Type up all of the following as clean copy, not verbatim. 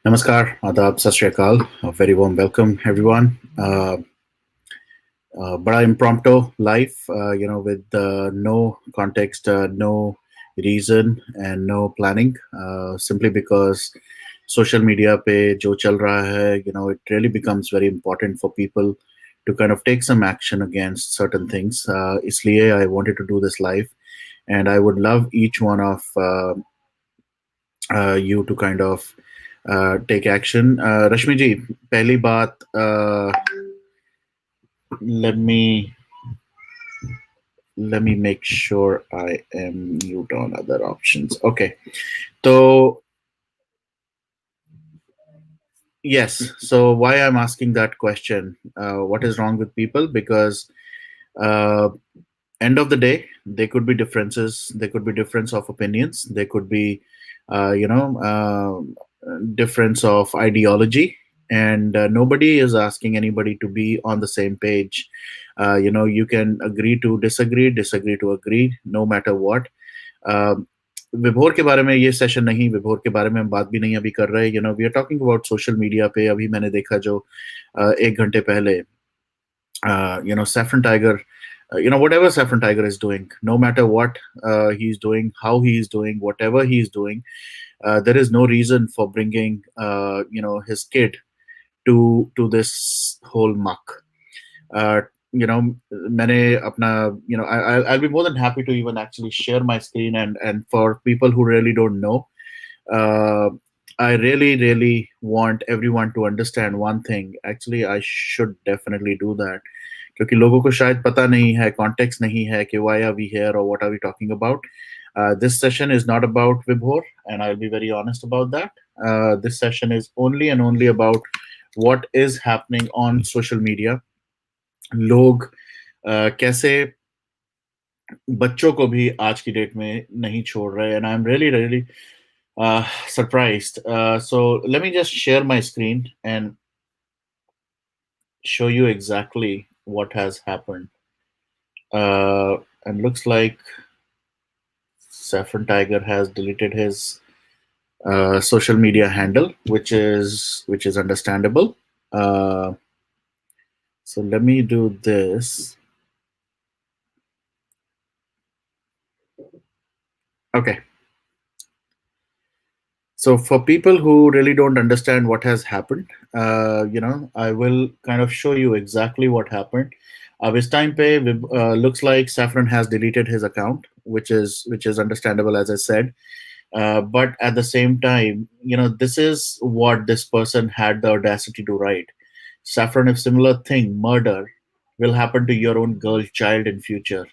Namaskar, Adab, Sat Shri Akal. A very warm welcome, everyone. Bada impromptu life, with no context, no reason, and no planning. Simply because social media pe jo chal raha hai, it really becomes very important for people to kind of take some action against certain things. Isliye I wanted to do this live, and I would love each one of you to kind of take action. Rashmi ji, पहली बात let me make sure I am mute on other options. Okay, so yes, so why I'm asking that question? What is wrong with people? Because uh, end of the day, there could be differences. There could be difference of opinions. There could be, difference of ideology, and nobody is asking anybody to be on the same page. You can agree to disagree, disagree to agree, no matter what. uh, विभोर के बारे में ये session नहीं, विभोर के बारे में हम बात भी नहीं अभी कर रहे। We are talking about social media पे। अभी मैंने देखा जो 1 घंटे पहले Saffron Tiger, whatever Saffron Tiger is doing, no matter what he's doing, how he is doing, whatever he is doing, there is no reason for bringing, his kid to this whole muck. Uh, मैंने अपना, I'll be more than happy to even actually share my screen, and for people who really don't know, uh, I really want everyone to understand one thing. Actually, I should definitely do that क्योंकि लोगों को शायद पता नहीं है, context नहीं है कि why are we here or what are we talking about. This session is not about Vibhor, and I'll be very honest about that. This session is only and only about what is happening on social media. लोग कैसे बच्चों को भी आज की date में नहीं छोड़ रहे, and I'm really surprised. So let me just share my screen and show you exactly what has happened. And looks like Saffron Tiger has deleted his social media handle, which is understandable. Uh, so let me do this. Okay. So for people who really don't understand what has happened, I will kind of show you exactly what happened. This time pay looks like Saffron has deleted his account, which is understandable, as I said. But at the same time, this is what this person had the audacity to write. Saffron, if similar thing, murder, will happen to your own girl child in future.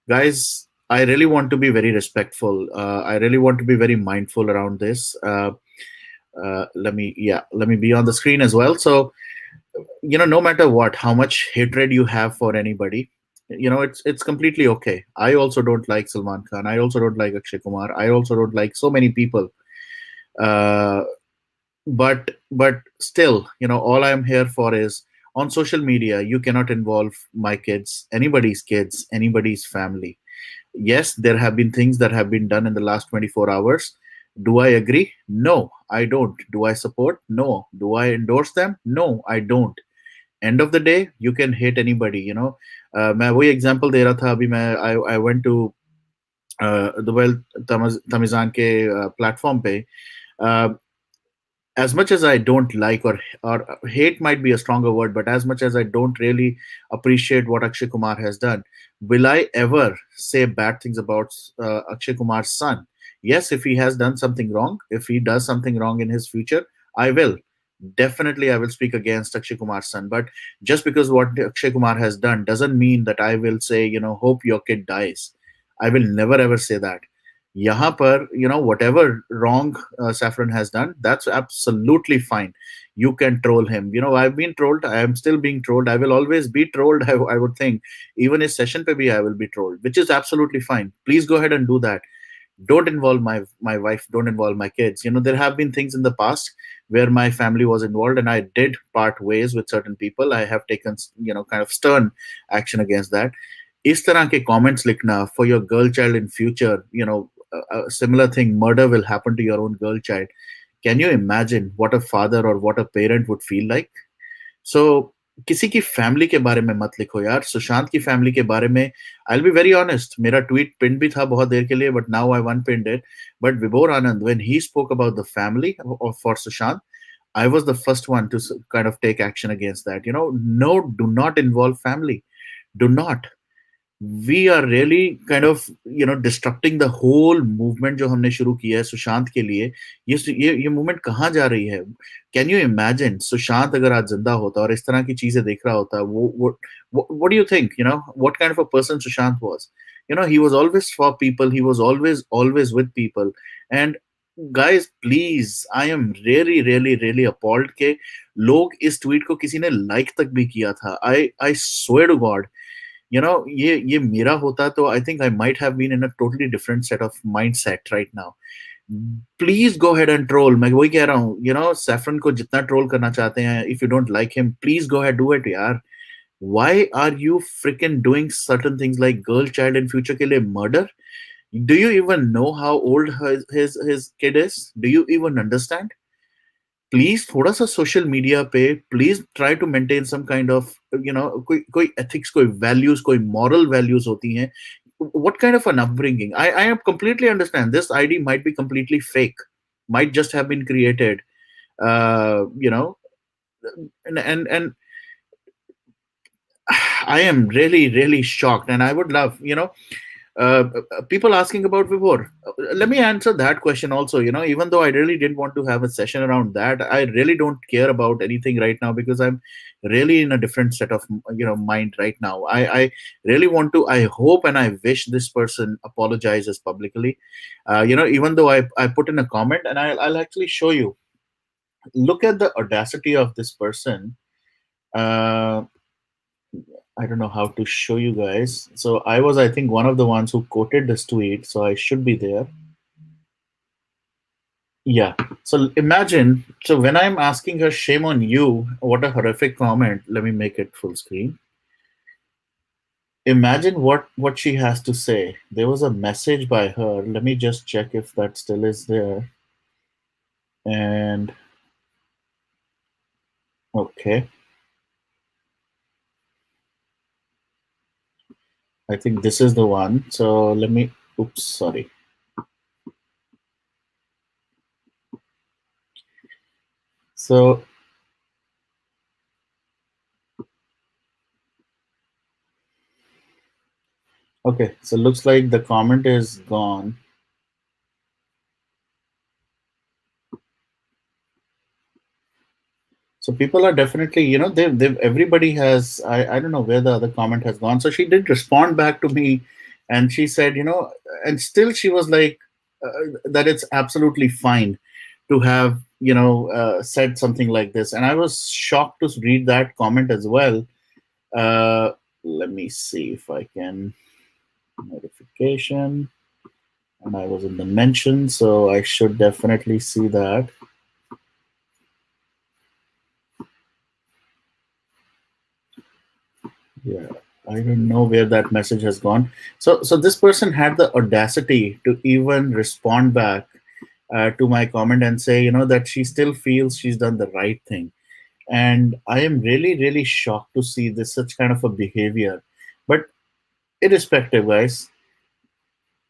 Guys, I really want to be very respectful. I really want to be very mindful around this. Let me be on the screen as well. So, no matter what, how much hatred you have for anybody, it's completely okay. I also don't like Salman Khan. I also don't like Akshay Kumar. I also don't like so many people. Uh, but still, all I'm here for is, on social media you cannot involve my kids, anybody's family. Yes, there have been things that have been done in the last 24 hours. Do I agree? No, I don't. Do I support? No. Do I endorse them? No, I don't. End of the day, you can hate anybody. मैं वही example दे रहा था अभी। मैं I went to the well तमिजान के platform पे. uh, as much as I don't like, or hate might be a stronger word, but as much as I don't really appreciate what Akshay Kumar has done, will I ever say bad things about Akshay Kumar's son? Yes, if he has done something wrong, if he does something wrong in his future, I will. Definitely, I will speak against Akshay Kumar's son. But just because what Akshay Kumar has done doesn't mean that I will say, hope your kid dies. I will never ever say that. यहाँ पर, whatever wrong Saffron has done, that's absolutely fine. You can troll him. I've been trolled. I am still being trolled. I will always be trolled. I would think even his session pe bhi I will be trolled, which is absolutely fine. Please go ahead and do that. Don't involve my wife. Don't involve my kids. There have been things in the past where my family was involved, and I did part ways with certain people. I have taken, kind of stern action against that. इस तरह के comments लिखना for your girl child in future, a similar thing, murder will happen to your own girl child. Can you imagine what a father or what a parent would feel like? So किसी की family के बारे में मत लिखो यार। सुशांत की family के बारे में I will be very honest, मेरा ट्वीट पिन भी था बहुत देर के लिए, but now I unpinned it. But Vibhor Anand, when he spoke about the family for Sushant, I was the first one to kind of take action against that. No, do not involve family. Do not. We are really kind of disrupting the whole movement जो हमने शुरू किया है सुशांत के लिए। ये movement कहाँ जा रही है? कैन यू इमेजिन सुशांत अगर आज जिंदा होता और इस तरह की चीजें देख रहा होता, वो what do you think, what kind of a person Sushant was? He was always for people, he was always with people. And guys, please, I am really really really appalled के लोग इस ट्वीट को किसी ने like तक भी किया था। I swear to God, ये मेरा होता तो I think I might have been in a totally different set of mindset right now. Please go ahead and troll. मैं वही कह रहा हूँ, सैफरन को जितना ट्रोल करना चाहते हैं, if you don't like him, please go head, do it यार। why are you freaking doing certain things like girl child in future के लिए murder? Do you even know how old his kid is? Do you even understand? Please थोड़ा सा social media पे please try to maintain some kind of कोई ethics, कोई values, कोई moral values होती हैं। what kind of an upbringing? I completely understand this ID might be completely fake, might just have been created, uh you know and I am really really shocked, and I would love, people asking about Vibhor. Let me answer that question also. Even though I really didn't want to have a session around that, I really don't care about anything right now because I'm really in a different set of mind right now. I really want to. I hope and I wish this person apologizes publicly. Even though I put in a comment, and I'll actually show you. Look at the audacity of this person. I don't know how to show you guys. So I was, I think, one of the ones who quoted this tweet. So I should be there. Yeah. So imagine, so when I'm asking her, shame on you, what a horrific comment. Let me make it full screen. Imagine what she has to say. There was a message by her. Let me just check if that still is there. And okay. I think this is the one. So let me, oops, sorry. So okay, so looks like the comment is gone. So people are definitely, they've everybody has, I don't know where the other comment has gone. So she did respond back to me, and she said, and still she was like, that it's absolutely fine to have, said something like this. And I was shocked to read that comment as well. Let me see if I can, notification, and I was in the mention, so I should definitely see that. Yeah, I don't know where that message has gone. So this person had the audacity to even respond back to my comment and say, that she still feels she's done the right thing. And I am really really shocked to see this such kind of a behavior. But irrespective, guys,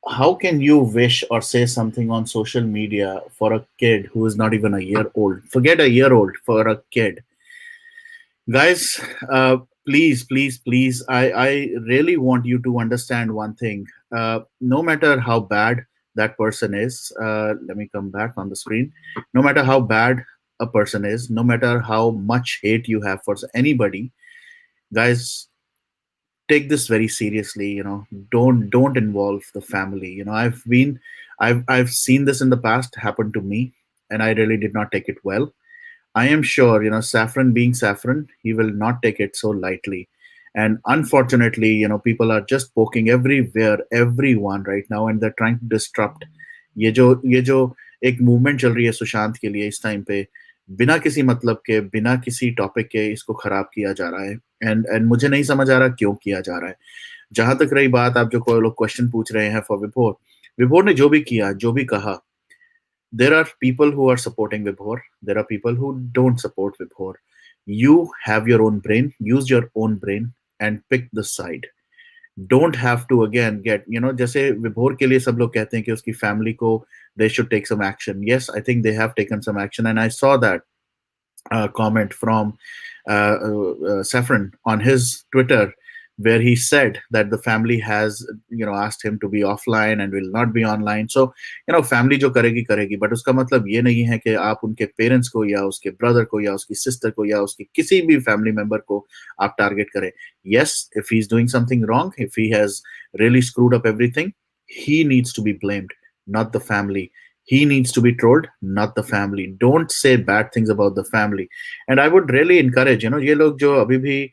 how can you wish or say something on social media for a kid who is not even a year old? Forget a year old, for a kid. Guys, please please please, I really want you to understand one thing. No matter how bad that person is, let me come back on the screen. No matter how bad a person is, no matter how much hate you have for anybody, guys, take this very seriously. Don't involve the family. I've seen this in the past happen to me, and I really did not take it well. I am sure, Saffron being Saffron, he will not take it so lightly. And unfortunately, people are just poking everywhere, everyone right now, and they're trying to disrupt. ये जो एक movement चल रही है सुशांत के लिए इस time पे, बिना किसी मतलब के, बिना किसी टॉपिक के इसको खराब किया जा रहा है। एंड मुझे नहीं समझ आ रहा क्यों किया जा रहा है। जहां तक रही बात, आप जो कोई लोग क्वेश्चन पूछ रहे हैं फॉर विभोर, विभोर ने जो भी किया, जो भी कहा, There are people who are supporting Vibhor. There are people who don't support Vibhor. You have your own brain, use your own brain and pick the side. Don't have to again get, जैसे विभोर के लिए सब लोग कहते हैं कि उसकी फैमिली को they should take some action. Yes, I think they have taken some action, and I saw that comment from Saffron on his Twitter, where he said that the family has, asked him to be offline and will not be online. So, family जो करेगी करेगी, but उसका मतलब ये नहीं है कि आप उनके पेरेंट्स को या उसके ब्रदर को या उसकी सिस्टर को या उसकी किसी भी फैमिली मेंबर को आप टारगेट करें. Yes, if he's doing something wrong, if he has really screwed up everything, he needs to be blamed, not the family. He needs to be trolled, not the family. Don't say bad things about the family. And I would really encourage, ये लोग जो अभी भी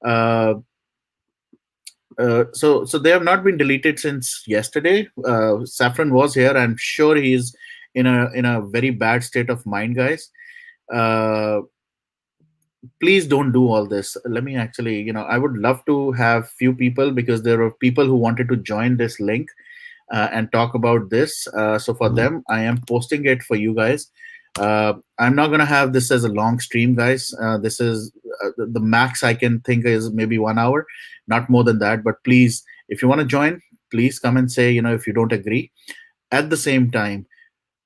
uh, so they have not been deleted since yesterday. Saffron was here. I'm sure he's in a very bad state of mind, guys. Uh, please don't do all this. Let me actually, I would love to have few people, because there are people who wanted to join this link and talk about this. So for them, I am posting it for you guys. I'm not gonna have this as a long stream, guys. This is the max I can think is maybe 1 hour, not more than that. But please, if you want to join, please come and say, if you don't agree. At the same time,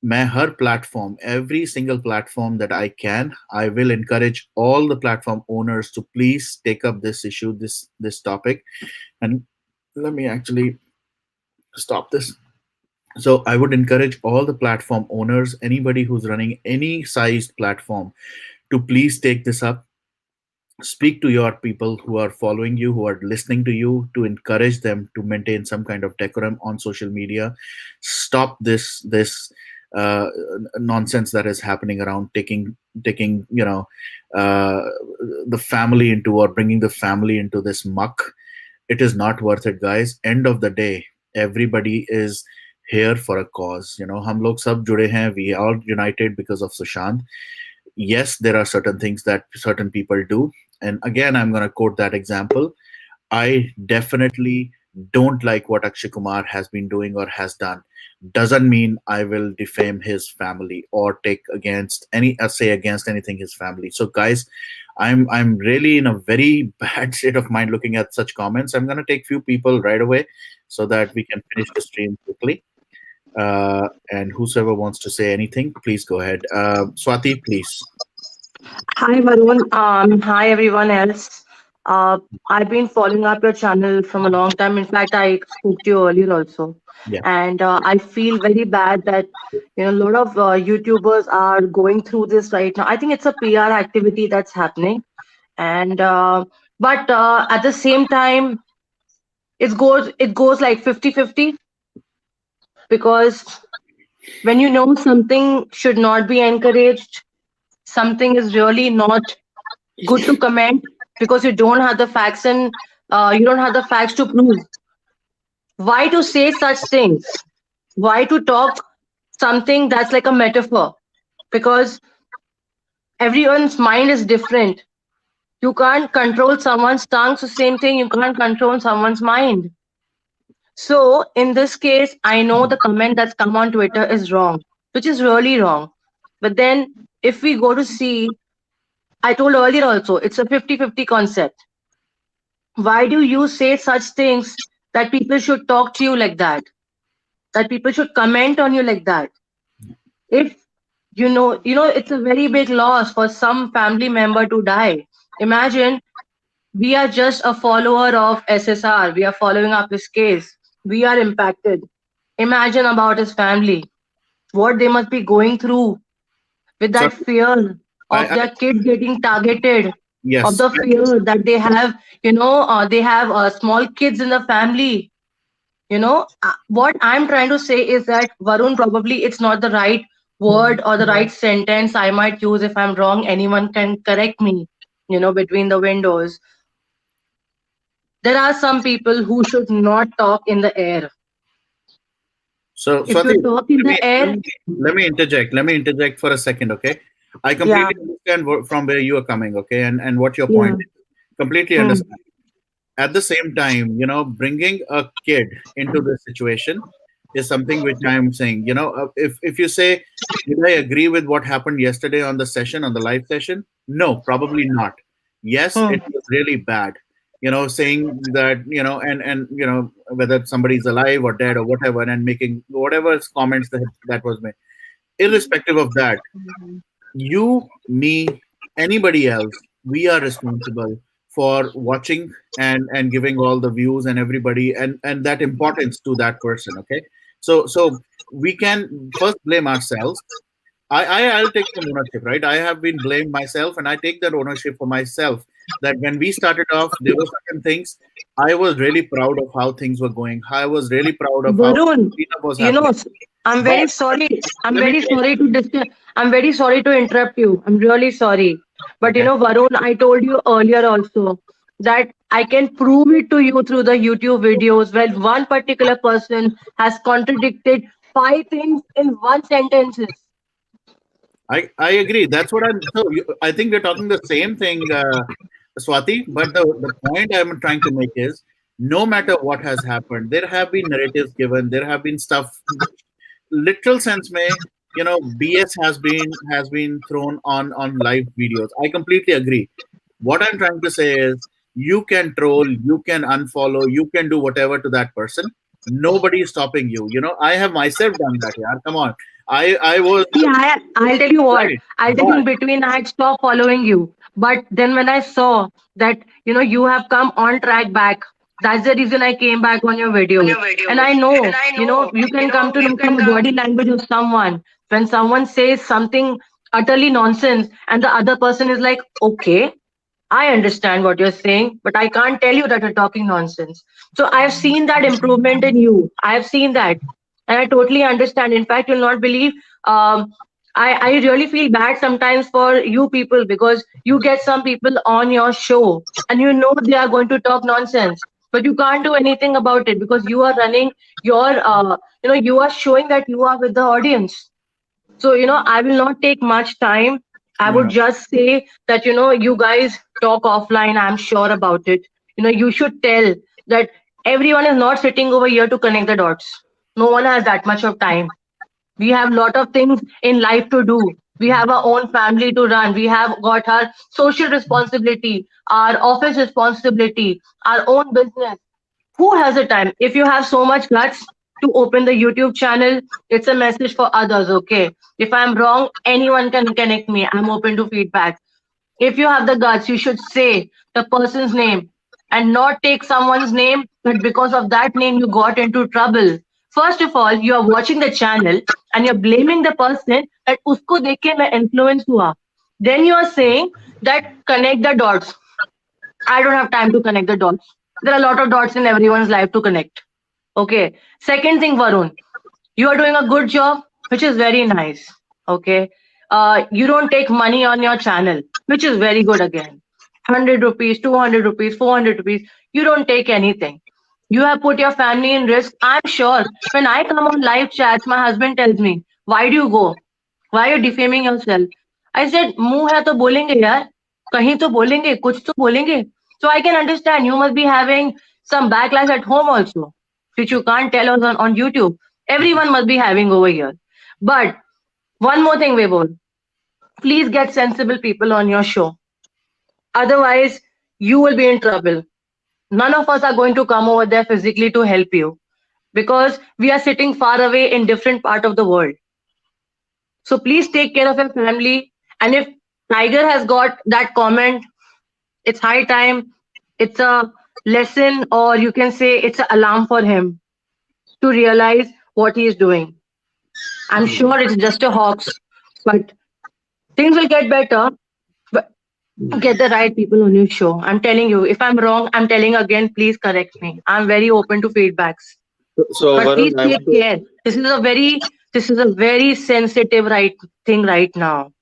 मैं हर platform, every single platform that I will encourage all the platform owners to please take up this issue, this topic. And let me actually stop this. So I would encourage all the platform owners, anybody who's running any sized platform, to please take this up. Speak to your people who are following you, who are listening to you, to encourage them to maintain some kind of decorum on social media. Stop this nonsense that is happening around, taking uh, the family into, or bringing the family into this muck. It is not worth it, guys. End of the day, everybody is here for a cause. हम लोग सब जुड़े हैं. We are united because of Sushant. Yes, there are certain things that certain people do, and again, I'm going to quote that example. I definitely don't like what Akshay Kumar has been doing or has done. Doesn't mean I will defame his family or take against say against anything his family. So guys, I'm really in a very bad state of mind looking at such comments. I'm going to take few people right away so that we can finish the stream quickly. And whosoever wants to say anything, please go ahead. Swati, please. Hi, Varun. Hi, everyone else. I've been following up your channel from a long time. In fact, I spoke to you earlier also. Yeah. And I feel very bad that, a lot of YouTubers are going through this right now. I think it's a PR activity that's happening. And, but at the same time, it goes like 50-50, because when you know something should not be encouraged, something is really not good to comment, because you don't have the facts, and you don't have the facts to prove. Why to say such things? Why to talk something that's like a metaphor? Because everyone's mind is different. You can't control someone's tongue. So same thing, you can't control someone's mind. So in this case, I know the comment that's come on Twitter is wrong, which is really wrong. But then if we go to see, I told earlier also, it's a 50-50 concept. Why do you say such things, that people should talk to you like that people should comment on you like that? If it's a very big loss for some family member to die. Imagine, we are just a follower of SSR, we are following up his case, we are impacted. Imagine about his family, what they must be going through, with So that fear of I their kid getting targeted, of yes, the fear that they have, they have small kids in the family. What I'm trying to say is that, Varun, probably it's not the right word or the right sentence I might use. If I'm wrong, anyone can correct me, between the windows. There are some people who should not talk in the air. so If you Swati, talk in let me the let air, me let me interject. Let me interject for a second, okay? I yeah, completely understand from where you are coming, okay, and what your yeah, point is. Completely hmm, understand. At the same time, bringing a kid into this situation, is something which I'm saying. If you say, did I agree with what happened yesterday on the session, on the live session? No, probably not. Yes, Hmm. it was really bad. Saying that, and whether somebody's alive or dead or whatever, and making whatever comments that was made. Irrespective of that, you, me, anybody else, we are responsible for watching and giving all the views and everybody and that importance to that person. Okay, so we can first blame ourselves. I'll take some ownership, right? I have been blamed myself, and I take that ownership for myself. That when we started off, there were certain things I was really proud of how things were going. I was really proud of how Varun, cleanup was you know, happening. I'm But very sorry. I'm let me very tell you, sorry to I'm very sorry to interrupt you. I'm really sorry. But okay. Varun, I told you earlier also that I can prove it to you through the YouTube videos where one particular person has contradicted five things in one sentences. I agree. That's what I'm. So I think we're talking the same thing, Swati. But the point I'm trying to make is, no matter what has happened, there have been narratives given. There have been stuff. Literal sense, may BS has been thrown on live videos. I completely agree. What I'm trying to say is, you can troll, you can unfollow, you can do whatever to that person. Nobody is stopping you. I have myself done that. Yeah, come on. I was See, I'll tell you what. right, I'll tell you but in between, I had stopped following you. But then when I saw that, you have come on track back, that's the reason I came back on your on videos. your And videos. I And know, I know, you can come to you know can from the come. body language of someone. When someone says something utterly nonsense and the other person is like, okay, I understand what you're saying, but I can't tell you that you're talking nonsense. So I've seen that improvement in you. I've seen that. And I totally understand. In fact, you'll not believe. I really feel bad sometimes for you people because you get some people on your show and you know they are going to talk nonsense, but you can't do anything about it because you are running you are showing that you are with the audience. So, I will not take much time. I would yeah. just say that, you guys talk offline. I'm sure about it. You should tell that everyone is not sitting over here to connect the dots. No one has that much of time. We have lot of things in life to do. We have our own family to run. We have got our social responsibility, our office responsibility, our own business. Who has the time? If you have so much guts to open the YouTube channel, it's a message for others, okay? If I'm wrong, anyone can connect me. I'm open to feedback. If you have the guts, you should say the person's name and not take someone's name, but because of that name, you got into trouble. First of all, you are watching the channel and you're blaming the person that usko dekh ke main influence hua. Then you are saying that connect the dots. I don't have time to connect the dots. There are a lot of dots in everyone's life to connect. Okay. Second thing, Varun, you are doing a good job, which is very nice. Okay. You don't take money on your channel, which is very good again. 100 rupees, 200 rupees, 400 rupees. You don't take anything. You have put your family in risk. I'm sure when I come on live chats, my husband tells me, why do you go? Why are you defaming yourself? I said, मुंह है तो बोलेंगे यार, कहीं तो बोलेंगे, कुछ तो बोलेंगे. So I can understand you must be having some backlash at home also, which you can't tell us on YouTube. Everyone must be having over here. But one more thing, Vibhor, please get sensible people on your show. Otherwise, you will be in trouble. None of us are going to come over there physically to help you because we are sitting far away in different part of the world. So please take care of your family. And if Tiger has got that comment, it's high time. It's a lesson, or you can say it's an alarm for him to realize what he is doing. I'm sure it's just a hoax, but things will get better. But get the right people on your show. I'm telling you, if I'm wrong, I'm telling again, please correct me. I'm very open to feedbacks. So, But please Varun, I want take to. care. This is a very sensitive right thing right now.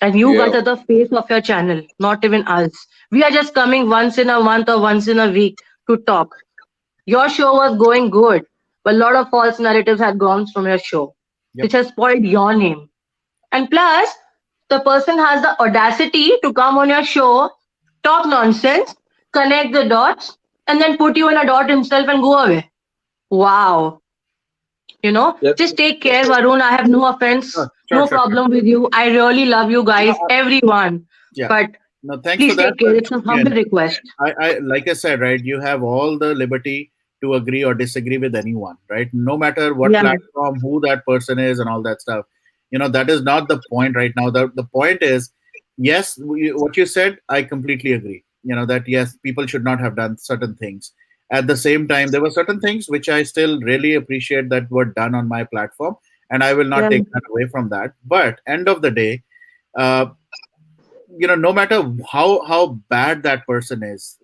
And you Yeah. guys are the face of your channel, not even us. We are just coming once in a month or once in a week to talk. Your show was going good, but a lot of false narratives had gone from your show, Yep. which has spoiled your name. And plus, the person has the audacity to come on your show, talk nonsense, connect the dots, and then put you in a dot himself and go away. Wow. Yep. Just take care, Varun. I have no offense, no Sure. problem with you. I really love you guys, No, everyone. yeah. But No, thanks for please that. take But care. It's a humble again, request. I like I said, right? You have all the liberty to agree or disagree with anyone, right? No matter what Yeah, platform, who that person is, and all that stuff. That is not the point right now. The point is, yes, what you said, I completely agree. That yes, people should not have done certain things. At the same time, there were certain things which I still really appreciate that were done on my platform, and I will not yeah. take that away from that. But end of the day, uh, no matter how bad that person is,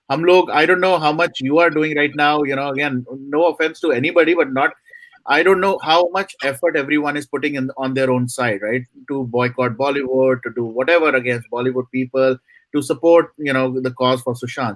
hum log, I don't know how much you are doing right now, again, no offense to anybody, but not, I don't know how much effort everyone is putting in on their own side, right? To boycott Bollywood, to do whatever against Bollywood people, to support, the cause for Sushant.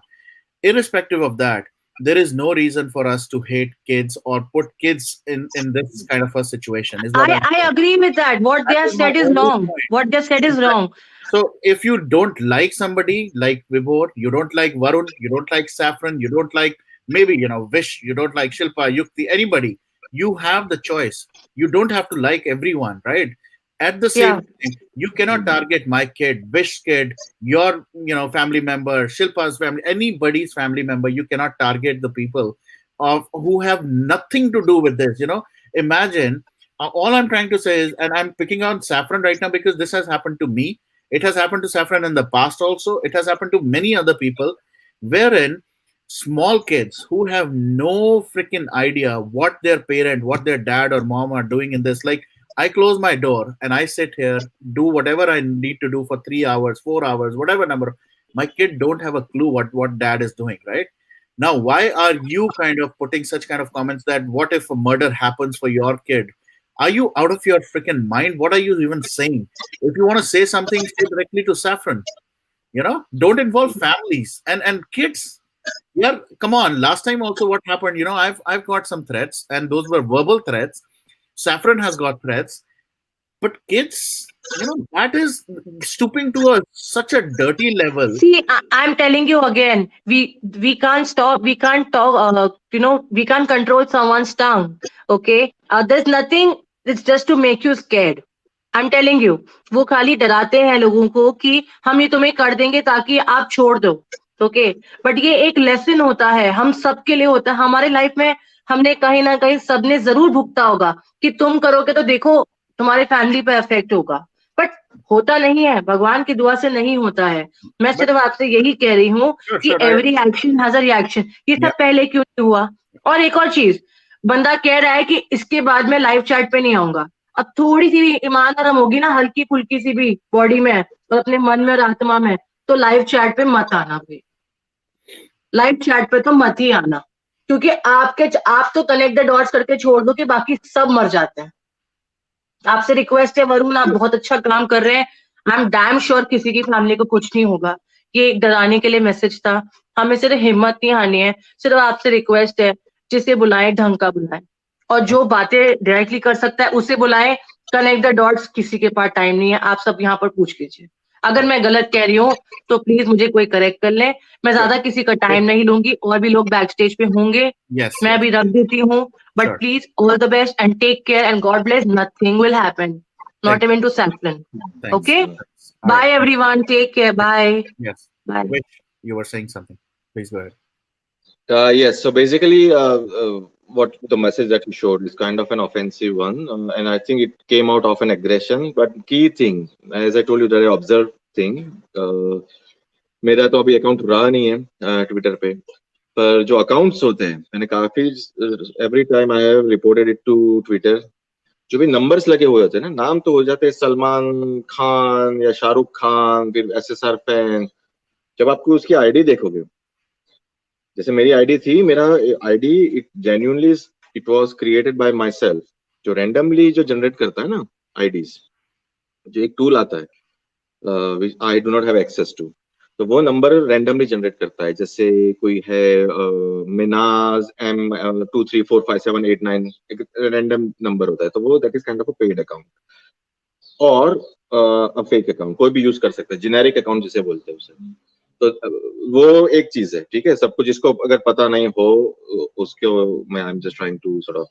Irrespective of that, there is no reason for us to hate kids or put kids in this kind of a situation, is what I'm I saying. agree with that. What they That have is my said is only wrong. point. What they have said is wrong. So if you don't like somebody like Vibhor, you don't like Varun, you don't like Saffron, you don't like, maybe, Vish, you don't like Shilpa, Yukti, anybody, you have the choice. You don't have to like everyone, right? At the same Yeah, time, you cannot target my kid, Vish's kid, your family member, Shilpa's family, anybody's family member. You cannot target the people of who have nothing to do with this. Imagine. All I'm trying to say is, and I'm picking on Saffron right now because this has happened to me, it has happened to Saffron in the past also. It has happened to many other people, wherein small kids who have no freaking idea what their parent, what their dad or mom are doing in this. Like, I close my door and I sit here, do whatever I need to do for 3 hours, 4 hours, whatever number. My kid don't have a clue what dad is doing, right? Now, why are you kind of putting such kind of comments that what if a murder happens for your kid? Are you out of your freaking mind? What are you even saying? If you want to say something, say directly to Saffron. Don't involve families and kids. Yeah, come on. Last time also, what happened? I've got some threats, and those were verbal threats. Saffron has got threats, but kids, that is stooping to such a dirty level. see, I'm telling you again, we can't stop, we can't talk, we can't control someone's tongue. Okay, there's nothing. It's just to make you scared. I'm telling you, वो खाली डराते हैं लोगों को कि हम ये तुम्हें कर देंगे ताकि आप छोड़ दो. ओके, बट ये एक लेसन होता है, हम सबके लिए होता है. हमारे लाइफ में हमने कहीं ना कहीं सबने जरूर भुगता होगा कि तुम करोगे तो देखो तुम्हारे फैमिली पे इफेक्ट होगा. बट होता नहीं है, भगवान की दुआ से नहीं होता है. मैं But सिर्फ आपसे यही कह रही हूँ sure, कि sure, every action has a reaction. ये yeah, सब पहले क्यों नहीं हुआ? और एक और चीज, बंदा कह रहा है कि इसके बाद मैं लाइव चैट पे नहीं आऊंगा. अब थोड़ी सी भी ईमान नरम होगी ना, हल्की फुल्की सी भी बॉडी में और अपने मन में और आत्मा में, तो लाइव चैट पे मत आना भाई. लाइव चैट पे तो मत ही आना, क्योंकि आप तो कनेक्ट द डॉट्स करके छोड़ दो कि बाकी सब मर जाते हैं. आपसे रिक्वेस्ट है वरुण, आप बहुत अच्छा काम कर रहे हैं. आई एम डैम श्योर किसी की फैमिली को कुछ नहीं होगा. ये एक डराने के लिए मैसेज था. हमें सिर्फ हिम्मत नहीं हारनी है. सिर्फ आपसे रिक्वेस्ट है, जिसे बुलाएं ढंग का बुलाएं, और जो बातें डायरेक्टली कर सकता है उसे बुलाएं. कनेक्ट द डॉट्स किसी के पास टाइम नहीं है. आप सब यहाँ पर पूछ लीजिए. अगर मैं गलत कह रही हूँ तो प्लीज मुझे कोई करेक्ट कर ले. मैं ज्यादा किसी का टाइम नहीं लूंगी, और भी लोग बैक स्टेज पे होंगे. yes, मैं yes, अभी रख देती हूँ. But sure. please, all the best and take care and God bless. Nothing will happen. Not Thank you. even to Saffron. Thanks. Okay? Thanks. All Bye right. everyone. Take care. Bye. Yes. Bye. Which you were saying something. Please go ahead. Yes. So basically, what the message that you showed is kind of an offensive one, and I think it came out of an aggression. But key thing, as I told you, that I observed thing. मेरा तो अभी account रहा नहीं है Twitter पे, पर जो accounts होते हैं, मैंने काफी every time I have reported it to Twitter. जो भी नंबर्स लगे हुए होते हैं ना, नाम तो हो जाते हैं सलमान खान या शाहरुख खान, फिर SSR फैन. जब आपको उसकी आईडी देखोगे, जैसे मेरी आईडी थी, मेरा ID it genuinely it was created by myself. जो रैंडमली जो जनरेट करता है ना आईडीज, जो एक टूल आता है I do not have access to, तो वो नंबर रैंडमली जनरेट करता है. जैसे कोई है मिनाज M 2345789, एक रैंडम नंबर होता है, तो वो that is kind of a paid account और फेक अकाउंट कोई भी यूज कर सकता है. जेनेरिक अकाउंट जिसे बोलते हैं उसे. तो वो एक चीज है, ठीक है। सबको जिसको अगर पता नहीं हो उसको मैं I am just trying to sort of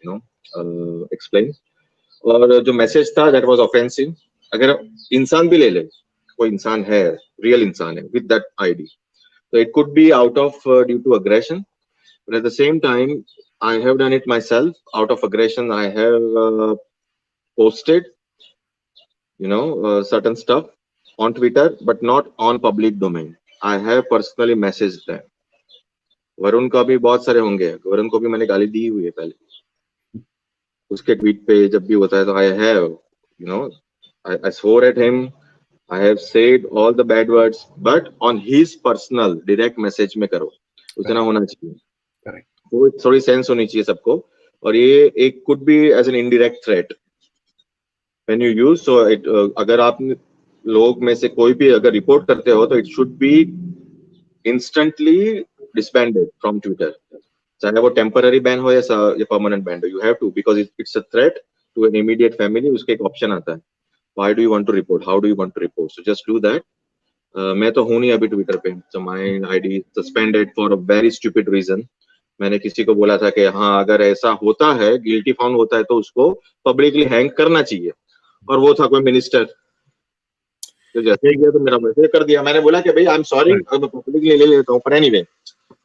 explain. और जो मैसेज था दैट वाज ऑफेंसिव। अगर इंसान भी ले ले, कोई इंसान है, रियल इंसान है विद दैट आईडी, तो it could be out of due to aggression, but at the same time I have done it myself out of aggression. I have posted certain stuff on Twitter but not on public domain. I have personally messaged them. Varun का भी बहुत सारे होंगे, वरुण को भी मैंने गाली दी हुई है पहले उसके ट्वीट पे जब भी होता है, तो I have I swore at him, I have said all the bad words, but on his personal direct message में करो, उतना होना चाहिए। Correct. वो थोड़ी सेंस होनी चाहिए सबको। और ये एक could be as an indirect threat when you use, so अगर आप लोग में से कोई भी अगर रिपोर्ट करते हो तो it should be instantly disbanded from Twitter, चाहे वो टेम्पररी बैन हो या परमानेंट बैन हो। You have to, because it's a threat to an immediate family. उसके एक ऑप्शन आता है, why do you want to report, how do you want to report, so just do that. मैं तो हूं नहीं अभी ट्विटर पे, so my ID suspended for a very stupid reason. मैंने किसी को बोला था कि हाँ अगर ऐसा होता है, गिल्टी फाउंड होता है, तो उसको पब्लिकली हैंग करना चाहिए, और वो था कोई मिनिस्टर। तो जैसे ही गया तो मेरा मैसेज कर दिया, मैंने बोला कि भाई आई एम सॉरी, मैं पब्लिकली ले लेता हूँ, पर anyway.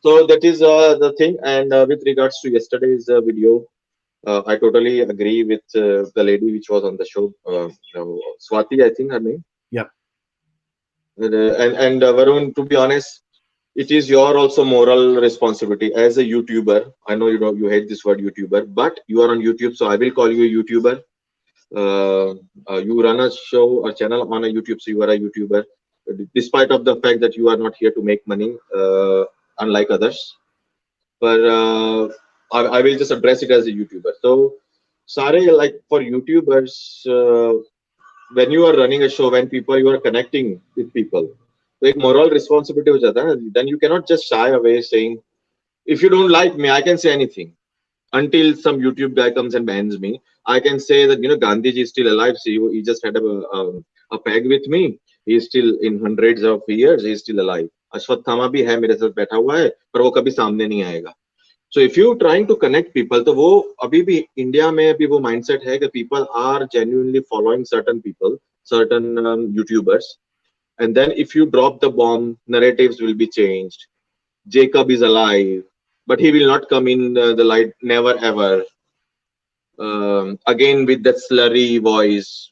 So that is the thing. And with regards to yesterday's video, I totally agree with the lady which was on the show, Swati, I think her name. Yeah. And Varun, to be honest, it is your also moral responsibility as a YouTuber. I know you hate this word YouTuber, but you are on YouTube, so I will call you a YouTuber. You run a show or channel on a YouTube, so you are a YouTuber, despite of the fact that you are not here to make money, unlike others. But I will just address it as a YouTuber. So, Sare, like for YouTubers, when you are running a show, when you are connecting with people, so एक moral responsibility हो जाता है। Then you cannot just shy away saying, if you don't like me, I can say anything. Until some YouTube guy comes and bans me, I can say that Gandhiji is still alive. See, he just had a peg with me. He is still in hundreds of years. He is still alive. Ashwatthama भी है मेरे साथ बैठा हुआ है, पर वो कभी सामने नहीं आएगा। So if you trying to connect people, तो वो अभी भी इंडिया में अभी वो mindset है कि people are genuinely following certain people, certain YouTubers, and then if you drop the bomb, narratives will be changed. Jacob is alive, but he will not come in the light, never ever. Again with that slurry voice,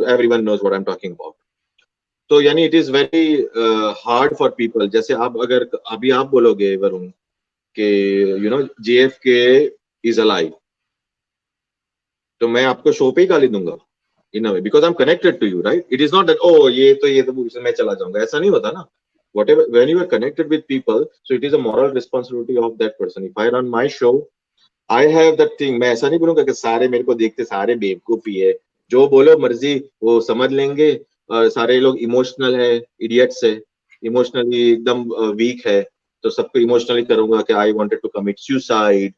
everyone knows what I'm talking about. तो यानी it is very hard for people. जैसे आप अगर अभी आप बोलोगे वरुण कि JFK is alive, तो मैं आपको शो पे ही गाली दूंगा in a way, because I'm connected to you, right? It is not that ये तो मैं चला जाऊंगा, ऐसा नहीं होता ना। Whatever, when you are connected with people, so it is a moral responsibility of that person. If I run my show, I have that thing. मैं ऐसा नहीं बोलूंगा कि सारे मेरे को देखते सारे बेवकूफी है, जो बोलो मर्जी वो समझ लेंगे। सारे लोग इमोशनल है, इडियट्स है, इमोशनली एकदम वीक है, तो सबको इमोशनली करूंगा कि I wanted to commit suicide,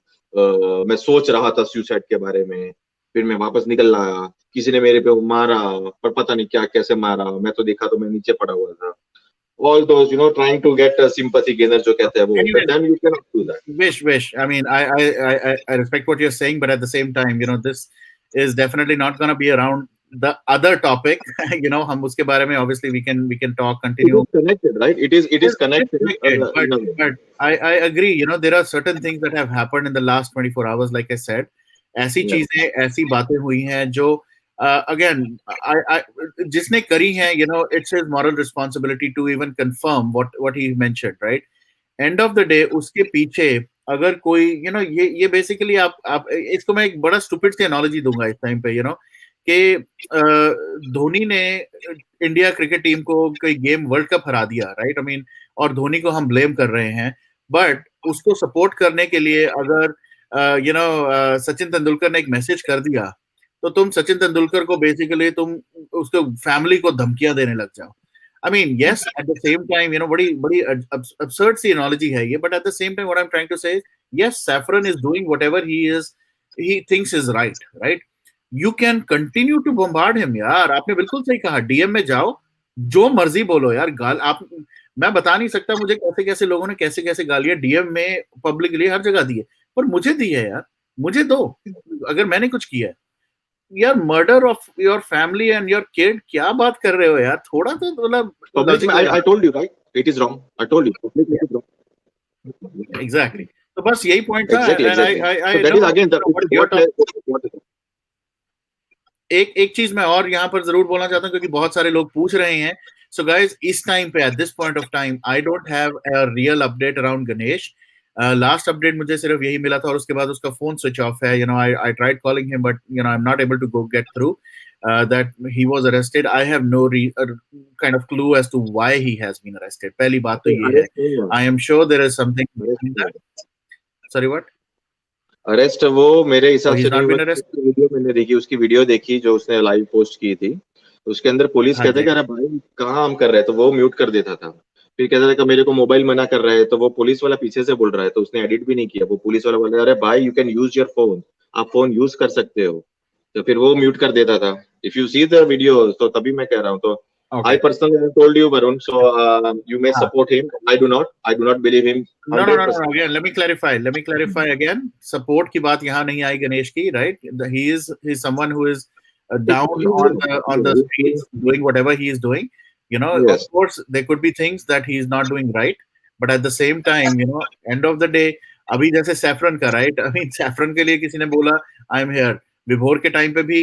मैं सोच रहा था सुसाइड के बारे में, फिर मैं वापस निकल आया, किसी ने मेरे पे मारा, पर पता नहीं क्या कैसे मारा, मैं तो देखा तो मैं नीचे पड़ा हुआ था। All those, trying to get a sympathy gainer, जो कहते हैं वो, Anyway, but then you cannot do that. Vish, I mean, I respect what you're saying, but at the same time, this is definitely not going to be around the other topic. हम उसके बारे में obviously we can talk, continue. It is connected, right? It is connected. But I agree. There are certain things that have happened in the last 24 hours. Like I said, ऐसी चीजें, ऐसी बातें हुई हैं जो again, जिसने करी हैं, it's his moral responsibility to even confirm what he mentioned, right? End of the day, उसके पीछे अगर कोई, ये basically आप इसको मैं एक बड़ा stupid सी analogy दूंगा इस टाइम पे, कि धोनी ने इंडिया क्रिकेट टीम को कोई गेम वर्ल्ड कप हरा दिया, राइट? I mean, और धोनी को हम ब्लेम कर रहे हैं, बट उसको सपोर्ट करने के लिए अगर सचिन तेंदुलकर ने एक मैसेज कर दिया, तो तुम सचिन तेंदुलकर को बेसिकली तुम उसको फैमिली को धमकियां देने लग जाओ। I mean, yes, at the same time, बड़ी absurd सी analogy है ये, but at the same time, what I'm trying to say is, yes, Saffron is doing whatever he thinks is right? You can continue to bombard him, यार। आपने बिल्कुल सही कहा, DM में जाओ, जो मर्जी बोलो यार, गाल आप मैं बता नहीं सकता मुझे कैसे कैसे लोगों ने कैसे कैसे गालियां डीएम में पब्लिकली हर जगह दी है, पर मुझे दी है यार, मुझे दो अगर मैंने कुछ किया है। यार murder of your family and your kid, क्या बात कर रहे हो यार, थोड़ा तो मतलब Public, logic I told you, right? It is wrong. I told you. Public, it is wrong. Exactly. तो बस यही पॉइंट था Exactly, and exactly. I So that no is again the what your what एक एक चीज मैं और यहाँ पर जरूर बोलना चाहता हूँ क्योंकि बहुत सारे लोग पूछ रहे हैं। सो गाइज, इस टाइम पे at this point of time I don't have a real update around Ganesh. Last update मुझे सिर्फ यही मिला था और उसके बाद उसका फोन स्विच ऑफ है। I tried calling him but I am not able to go get through that he was arrested. I have no kind of clue as to why he has been arrested. पहली बात तो ये है। I am sure there is something behind that. Sorry, what? Arrest वो मेरे हिसाब he's से not नहीं been हुआ। arrested? वीडियो मैंने देखी, उसकी वीडियो देखी जो उसने लाइव पोस्ट की थी, उसके अंदर पुलिस हाँ कहते जी। कि अरे भाई कहाँ हम कर रहे हैं, तो वो म्यूट कर देता था। फिर कहता था कि मेरे को मोबाइल मना कर रहा है, तो वो पुलिस वाला पीछे से बोल रहा है, तो उसने एडिट भी नहीं किया। वो पुलिस वाला बोल रहा है अरे भाई you can use your phone, आप फोन यूज कर सकते हो, तो फिर वो म्यूट कर देता था। If you see the video, तो तभी मैं कह रहा हूँ। तो Okay. I personally told you, Varun, so you may हाँ. support him. I do not. I do not believe him No, no, no, no, 100%. no. Again, let me clarify. Let me clarify again. Support की बात यहाँ नहीं आई गणेश की, right? He's someone who is down on the streets, doing whatever he is doing. Of Yes. course, there could be things that he is not doing right, but at the same time, end of the day, अभी जैसे saffron का, right? I mean, saffron के लिए किसी ने बोला, I'm here. विभोर के टाइम पे भी,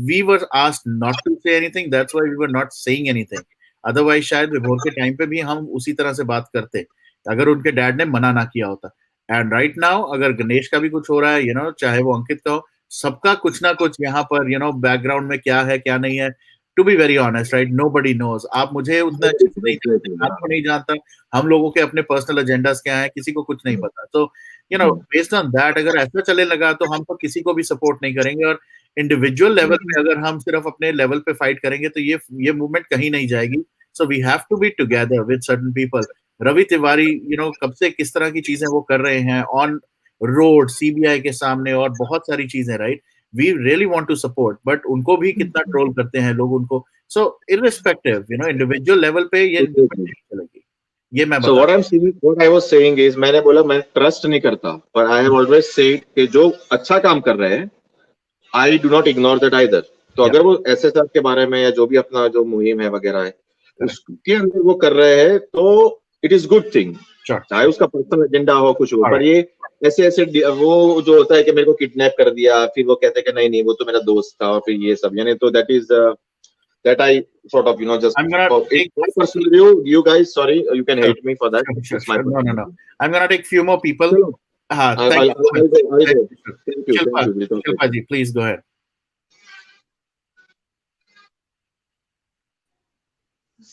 we were asked not to say anything. That's why we were not saying anything. Otherwise शायद विभोर के टाइम पे भी हम उसी तरह से बात करते अगर उनके डैड ने मना ना किया होता। एंड राइट नाउ अगर गणेश का भी कुछ हो रहा है, चाहे वो अंकित का हो, सबका कुछ ना कुछ यहाँ पर बैकग्राउंड में क्या है क्या नहीं है। To be very honest, right, nobody knows. आप मुझे उतना अच्छे से नहीं जानते, आपको नहीं जानता, हम लोगों के अपने पर्सनल एजेंडास क्या है, किसी को कुछ नहीं पता। तो बेस्ड ऑन दैट अगर ऐसा चले लगा तो हम तो किसी को भी सपोर्ट नहीं करेंगे। और इंडिविजुअल लेवल पे अगर हम सिर्फ अपने लेवल पे फाइट करेंगे तो ये मूवमेंट कहीं नहीं जाएगी। So we have to be together with certain people. Ravi Tiwari कब से किस तरह की चीजें वो कर रहे हैं ऑन रोड, सीबीआई के सामने, और बहुत सारी चीजें, right. We really want to support, but उनको भी कितना ट्रोल करते हैं लोग उनको। सो इररिस्पेक्टिव, इंडिविजुअल लेवल पे ये नहीं चलेगी। ये मैं So what I was saying is, मैंने बोला मैं ट्रस्ट नहीं करता, पर I have always said कि जो अच्छा काम कर रहे हैं, I do not ignore that either. तो अगर वो SSR के बारे में या जो भी अपना जो मुहिम है वगैरह है उसके अंदर वो कर रहे हैं, तो इट इज गुड थिंग, चाहे उसका पर्सनल एजेंडा हो कुछ हो। पर ये ऐसे ऐसे वो जो होता है कि मेरे को किडनैप कर दिया, फिर वो कहते हैं कि नहीं वो तो मेरा दोस्त था, और फिर ये सब, यानी तो that is that I sort of just I'm gonna take my personal view. You guys, sorry, you can hate me for that. It's my no. I'm gonna take few more people. Thank you. Shilpa ji, please go ahead.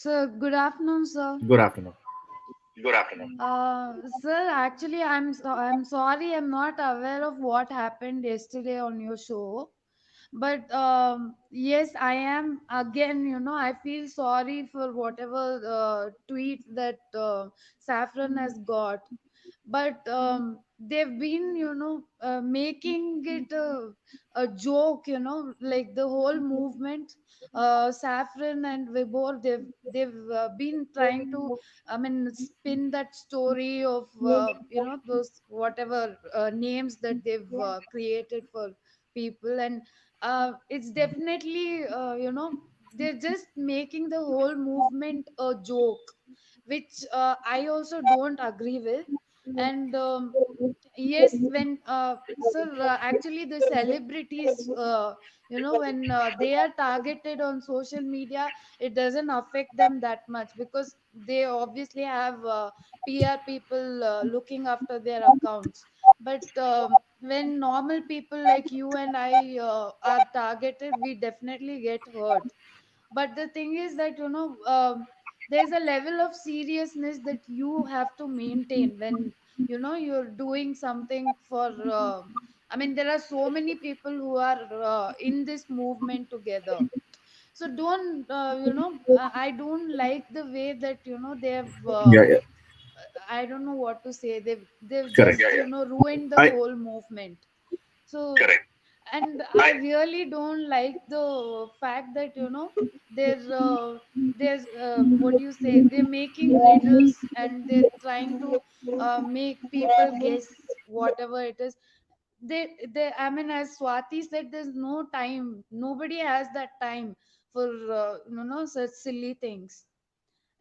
Sir, good afternoon, sir. Good afternoon. Sir, actually, I'm sorry, I'm not aware of what happened yesterday on your show. But yes, I am again, I feel sorry for whatever tweet that Saffron has got. But they've been, making it a joke, like the whole movement. Saffron and Vibor, they've been trying to, I mean, spin that story of those whatever names that they've created for people. And it's definitely they're just making the whole movement a joke, which I also don't agree with. And yes, when sir, actually the celebrities, when they are targeted on social media, it doesn't affect them that much because they obviously have PR people looking after their accounts. But when normal people like you and I are targeted, we definitely get hurt. But the thing is that there's a level of seriousness that you have to maintain when you're doing something for I mean, there are so many people who are in this movement together. So don't I don't like the way that they have Yeah. I don't know what to say. They've Correct. just ruined the I- whole movement. So And I really don't like the fact that there's what do you say, they're making riddles and they're trying to make people guess whatever it is. They I mean, as Swati said, there's no time, nobody has that time for such silly things.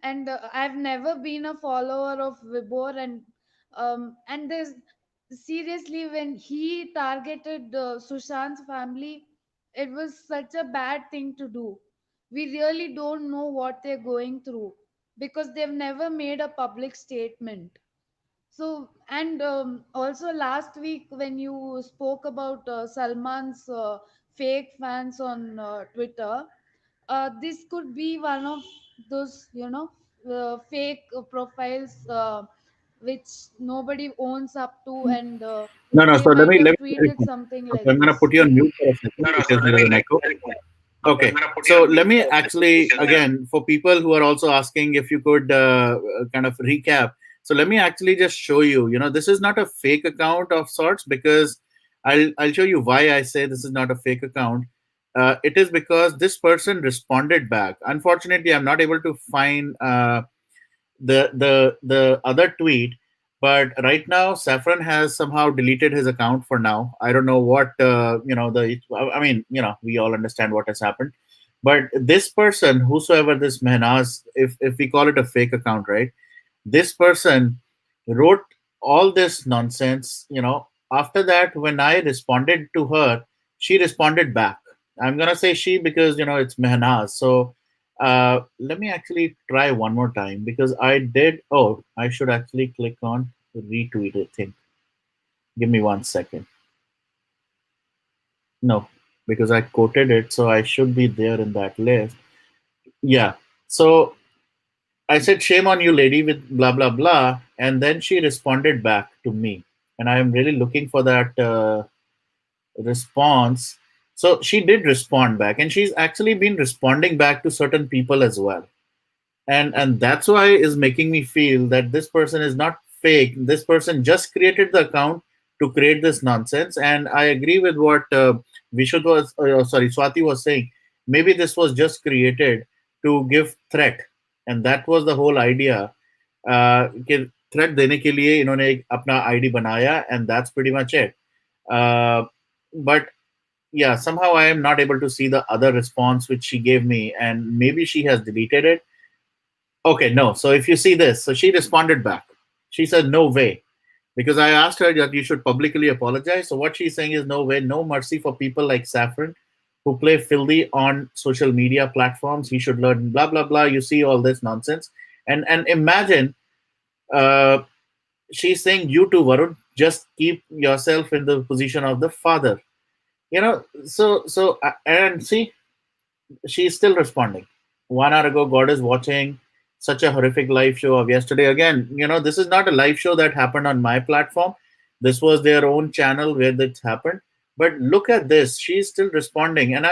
And I've never been a follower of Vibor, and there's seriously, when he targeted Sushant's family, it was such a bad thing to do. We really don't know what they're going through because they've never made a public statement. So, and also last week when you spoke about Salman's fake fans on Twitter, this could be one of those fake profiles which nobody owns up to, and No, no. they So let might me have tweeted clarify. something Okay, like I'm gonna this. put you on mute for a second because there is an echo. Okay, so let me actually, again, for people who are also asking if you could kind of recap. So let me actually just show you. This is not a fake account of sorts, because I'll show you why I say this is not a fake account. It is because this person responded back. Unfortunately, I'm not able to find the other tweet, but right now Saffron has somehow deleted his account for now. I don't know what the I mean, we all understand what has happened. But this person, whosoever this Mehnaz, if we call it a fake account, right, this person wrote all this nonsense. After that, when I responded to her, she responded back. I'm gonna say she because it's Mehnaz. So let me actually try one more time, because I did. Oh, I should actually click on retweet, I think. Give me 1 second. No, because I quoted it, so I should be there in that list. Yeah. So I said, "Shame on you, lady," with blah blah blah, and then she responded back to me, and I am really looking for that response. So she did respond back, and she's actually been responding back to certain people as well. And that's why is making me feel that this person is not fake. This person just created the account to create this nonsense. And I agree with what Swati was saying. Maybe this was just created to give threat, and that was the whole idea. कि threat देने के लिए इन्होंने एक अपना ID बनाया, and that's pretty much it. But yeah, somehow I am not able to see the other response which she gave me, and maybe she has deleted it. Okay, no. So if you see this, so she responded back. She said, "No way," because I asked her that you should publicly apologize. So what she's saying is, "No way, no mercy for people like Saffron who play filthy on social media platforms. He should learn blah blah blah." You see all this nonsense, and imagine, uh, she's saying, "You too, Varun, just keep yourself in the position of the father." And see, she's still responding. 1 hour ago, God is watching such a horrific live show of yesterday. Again, this is not a live show that happened on my platform. This was their own channel where this happened. But look at this. She's still responding. And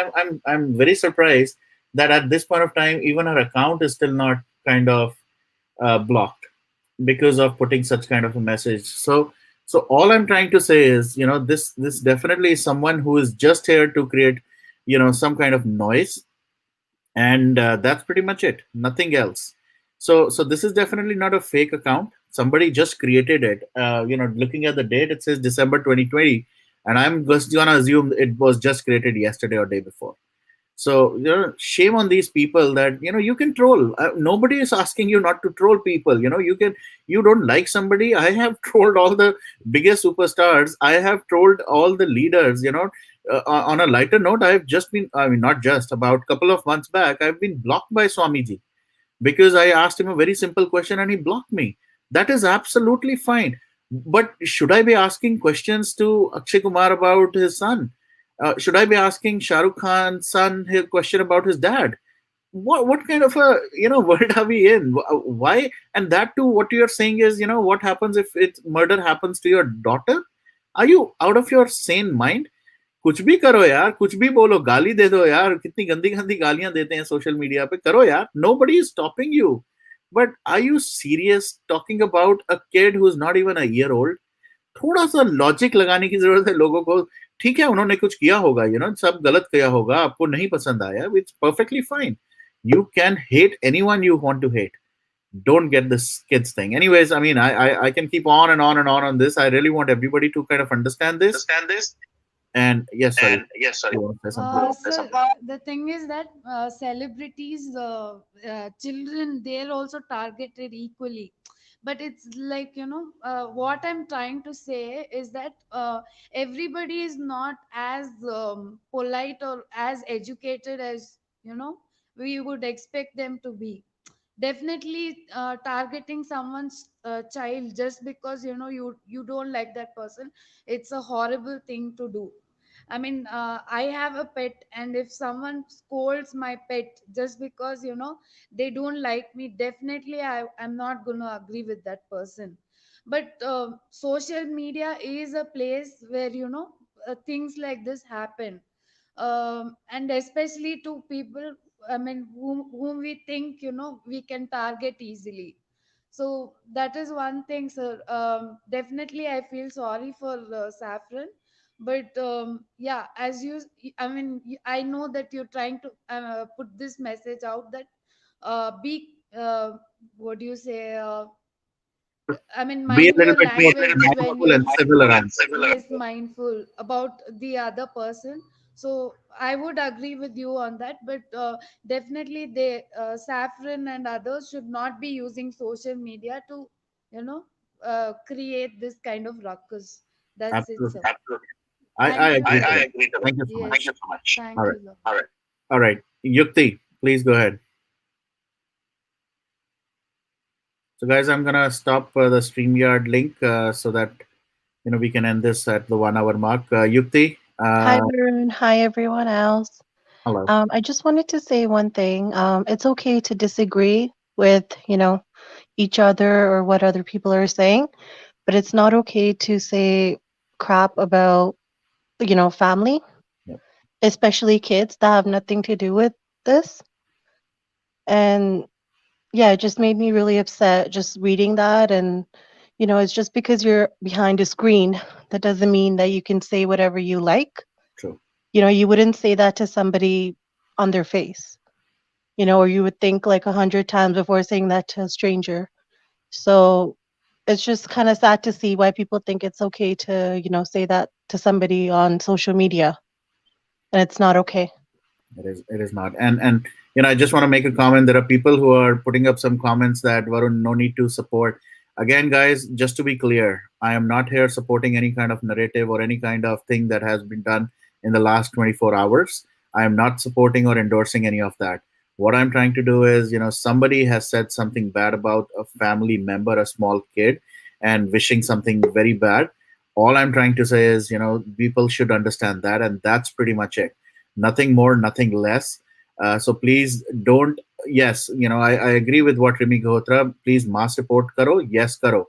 I'm very surprised that at this point of time, even her account is still not kind of blocked because of putting such kind of a message. So all I'm trying to say is, this definitely is someone who is just here to create, some kind of noise, and that's pretty much it, nothing else. So this is definitely not a fake account. Somebody just created it. Looking at the date, it says December 2020, and I'm just gonna assume it was just created yesterday or day before. So shame on these people that you can troll. Nobody is asking you not to troll people. You don't like somebody. I have trolled all the biggest superstars. I have trolled all the leaders. On a lighter note, I've just been, I mean, not just, about a couple of months back, I've been blocked by Swamiji because I asked him a very simple question and he blocked me. That is absolutely fine. But should I be asking questions to Akshay Kumar about his son? Should I be asking Shah Rukh Khan's son a question about his dad? What kind of a world are we in? Why? And that too, what you're saying is, what happens if murder happens to your daughter? Are you out of your sane mind? कुछ भी करो यार, कुछ भी बोलो, गाली दे दो यार, कितनी गंदी गंदी गालियां देते हैं सोशल मीडिया पे, करो यार, nobody is stopping you. But are you serious talking about a kid who is not even a year old? थोड़ा सा लॉजिक लगाने की जरूरत है लोगों को. ठीक है, उन्होंने कुछ किया होगा, सब गलत किया होगा, आपको नहीं पसंद आया, it's perfectly fine. You can hate anyone you want to hate. Don't get this kids thing. Anyways, I mean, I can keep on and on and on this. I really want everybody to kind of understand this. And yes, sorry. You want to say something? Sir, the thing is that celebrities, children, they're also targeted equally. But it's like, what I'm trying to say is that everybody is not as polite or as educated as, we would expect them to be. Definitely targeting someone's child just because, you don't like that person, it's a horrible thing to do. I mean, I have a pet, and if someone scolds my pet just because, they don't like me, definitely I'm not going to agree with that person. But social media is a place where, things like this happen. And especially to people, I mean, whom we think, we can target easily. So that is one thing, sir. Definitely, I feel sorry for Saffron, but yeah, as you, I mean, I know that you're trying to put this message out that be what do you say? I mean, Be a mind little your bit more language when mindful and you civil around. is mindful about the other person. So I would agree with you on that, but definitely they Saffron and others should not be using social media to, you know, create this kind of ruckus. That's it, Absolutely. sir. I Thank you. agree to that. Thank you so Yes. much. Thank All you, right. sir. All right. Yukti, please go ahead. So, guys, I'm gonna stop the StreamYard link so that we can end this at the 1 hour mark. Yukti, Hi, Varun. Hi, everyone else. hello. I just wanted to say one thing. It's okay to disagree with, each other or what other people are saying, but it's not okay to say crap about, family, Yep. especially kids that have nothing to do with this. And yeah, it just made me really upset just reading that. And, it's just because you're behind a screen, that doesn't mean that you can say whatever you like. True. You wouldn't say that to somebody on their face, or you would think like 100 times before saying that to a stranger. So it's just kind of sad to see why people think it's okay to, say that to somebody on social media, and it's not okay. It is. It is not. And I just want to make a comment. There are people who are putting up some comments that Varun, no need to support. Again, guys, just to be clear, I am not here supporting any kind of narrative or any kind of thing that has been done in the last 24 hours. I am not supporting or endorsing any of that. What I'm trying to do is, somebody has said something bad about a family member, a small kid, and wishing something very bad. All I'm trying to say is, people should understand that, and that's pretty much it. Nothing more, nothing less. So please don't. Yes, I agree with what Rimi Gahotra. Please mass report karo. Yes, karo.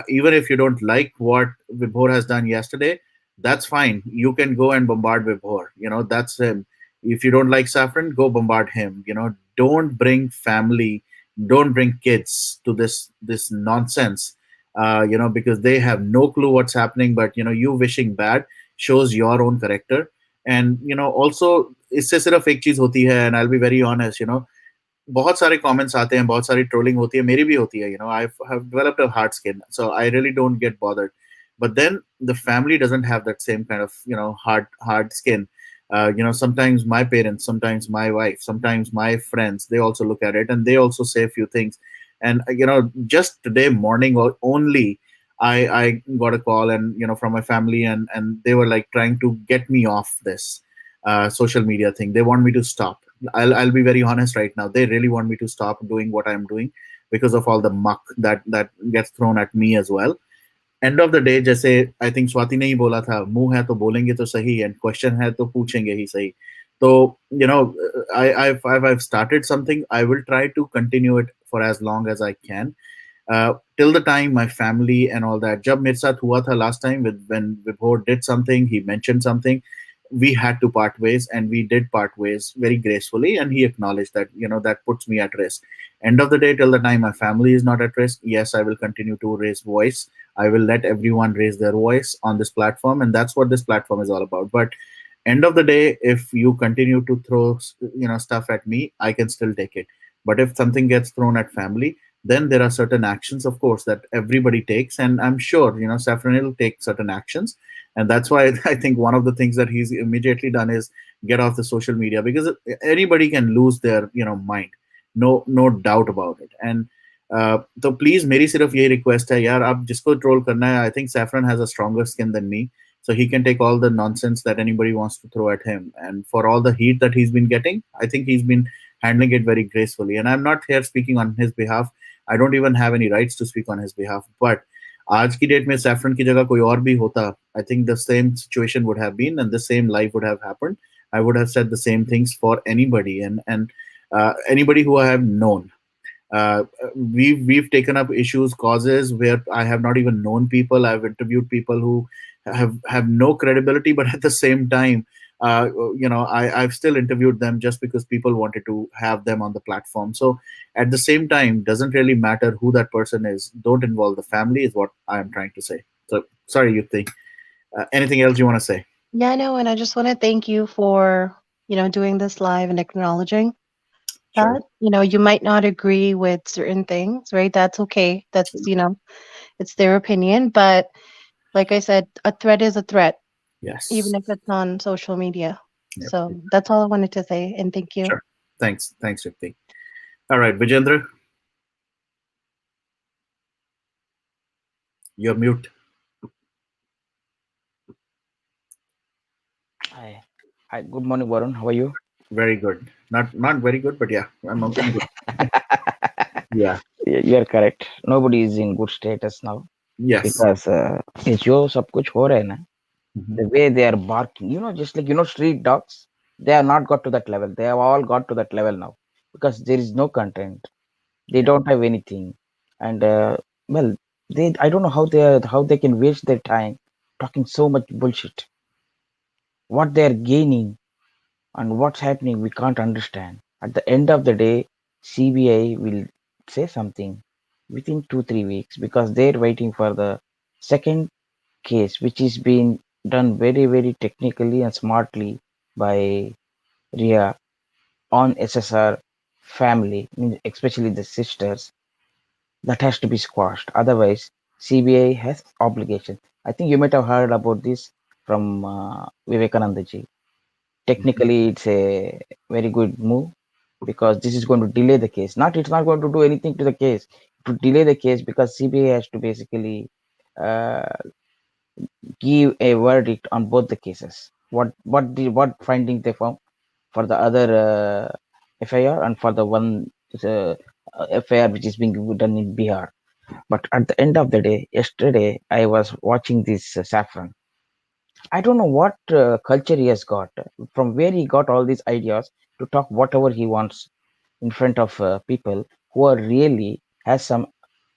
Even if you don't like what Vibhor has done yesterday, that's fine. You can go and bombard Vibhor. That's him. If you don't like Saffron, go bombard him. Don't bring family, don't bring kids to this nonsense. Because they have no clue what's happening. But you wishing bad shows your own character. And also इससे सिर्फ एक चीज होती है, and I'll be very honest, बहुत सारे comments आते हैं, बहुत सारी trolling होती है, मेरी भी होती है. I have developed a hard skin, so I really don't get bothered. But then the family doesn't have that same kind of hard skin. Sometimes my parents, sometimes my wife, sometimes my friends, they also look at it and they also say a few things. And just today morning only, I got a call and from my family, and they were like trying to get me off this social media thing. They want me to stop. I'll be very honest right now. They really want me to stop doing what I'm doing because of all the muck that gets thrown at me as well. End of the day, जैसे I think Swati ने ही बोला था, मुंह है तो बोलेंगे तो सही, and question है तो पूछेंगे ही सही. So I've started something. I will try to continue it for as long as I can. Till the time my family and all that. जब मेरे साथ हुआ था last time when Vibhor did something, he mentioned something, we had to part ways, and we did part ways very gracefully, and he acknowledged that that puts me at risk. End of the day, till the time my family is not at risk, yes, I will continue to raise voice. I will let everyone raise their voice on this platform, and that's what this platform is all about. But end of the day, if you continue to throw stuff at me, I can still take it. But if something gets thrown at family, then there are certain actions, of course, that everybody takes, and I'm sure Saffron will take certain actions. And that's why I think one of the things that he's immediately done is get off the social media, because anybody can lose their mind, no doubt about it. And तो please मेरी सिर्फ ये request है यार, आप जिसको troll करना है, I think saffron has a stronger skin than me, so he can take all the nonsense that anybody wants to throw at him. And for all the heat that he's been getting, I think he's been handling it very gracefully. And I'm not here speaking on his behalf. I don't even have any rights to speak on his behalf. But आज की date में saffron की जगह कोई और भी होता, I think the same situation would have been, and the same life would have happened. I would have said the same things for anybody, and anybody who I have known. We've taken up issues, causes where I have not even known people. I've interviewed people who have no credibility, but at the same time, I've still interviewed them just because people wanted to have them on the platform. So at the same time, doesn't really matter who that person is. Don't involve the family is what I am trying to say. So sorry, you think anything else you want to say? Yeah, no, and I just want to thank you for, doing this live and acknowledging Sure. that. You might not agree with certain things, right? That's okay. That's, it's their opinion. But like I said, a threat is a threat, Yes. even if it's on social media. Yep. So that's all I wanted to say. And thank you. Sure. Thanks, Shakti. All right, Vijendra. You're mute. Hi. Hi. Good morning, Varun. How are you? Very good. Not very good, but yeah, I'm good. Yeah. You are correct. Nobody is in good status now Yes. because ये जो सब कुछ हो रहा है ना, Mhm. the way they are barking, just like street dogs, they have not got to that level. They have all got to that level now because there is no content. They don't have anything, and well, I don't know how they can waste their time talking so much bullshit. What they are gaining and what's happening, we can't understand. At the end of the day, CBI will say something within 2-3 weeks because they're waiting for the second case, which is being done very, very technically and smartly by RIA on SSR family, especially the sisters. That has to be squashed. Otherwise, CBI has obligation. I think you might have heard about this from Vivekananda ji. Technically, it's a very good move because this is going to delay the case. It's not going to do anything to the case. To delay the case because CBI has to basically uh, give a verdict on both the cases. What finding they found for the other FIR and for the one FIR which is being done in Bihar. But at the end of the day, yesterday I was watching this Saffron. I don't know what culture he has got, from where he got all these ideas to talk whatever he wants in front of people who are really has some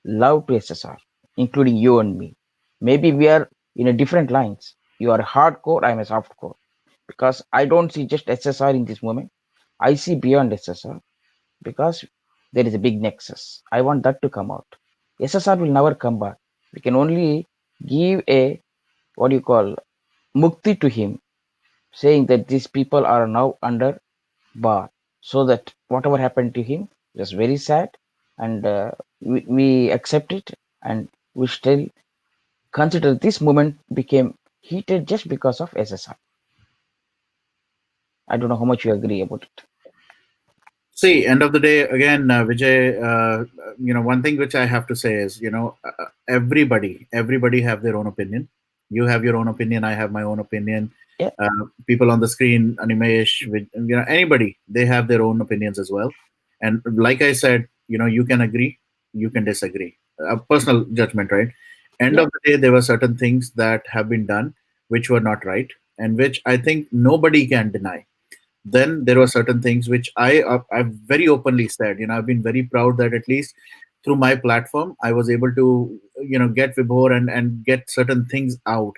love to SSR, including you and me. Maybe we are in a different lines. You are hardcore, I am a softcore. Because I don't see just SSR in this moment. I see beyond SSR because there is a big nexus. I want that to come out. SSR will never come back. We can only give a what do you call mukti to him, saying that these people are now under bar, so that whatever happened to him was very sad, and we accept it, and we still consider this moment became heated just because of SSR. I don't know how much you agree about it. See, end of the day, again, Vijay, one thing which I have to say is, everybody have their own opinion. You have your own opinion. I have my own opinion. Yeah. People on the screen, Animesh, anybody, they have their own opinions as well. And like I said, you can agree, you can disagree. Personal judgment, right? End Yeah. of the day, there were certain things that have been done which were not right, and which I think nobody can deny. Then there were certain things which I've very openly said. I've been very proud that at least through my platform I was able to get Vibhor and get certain things out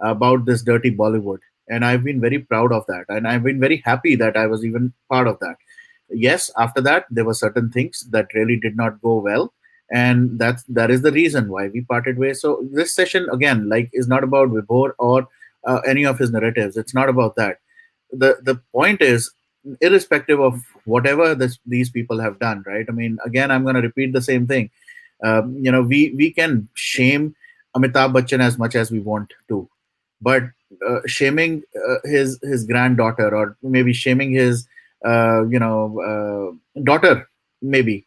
about this dirty Bollywood, and I've been very proud of that, and I've been very happy that I was even part of that. Yes, after that there were certain things that really did not go well, and that is the reason why we parted ways. So this session again, like, is not about Vibhor or any of his narratives. It's not about that. The point is, irrespective of whatever these people have done, right? I mean, again, I'm going to repeat the same thing. We can shame Amitabh Bachchan as much as we want to, but shaming his granddaughter, or maybe shaming his daughter, maybe,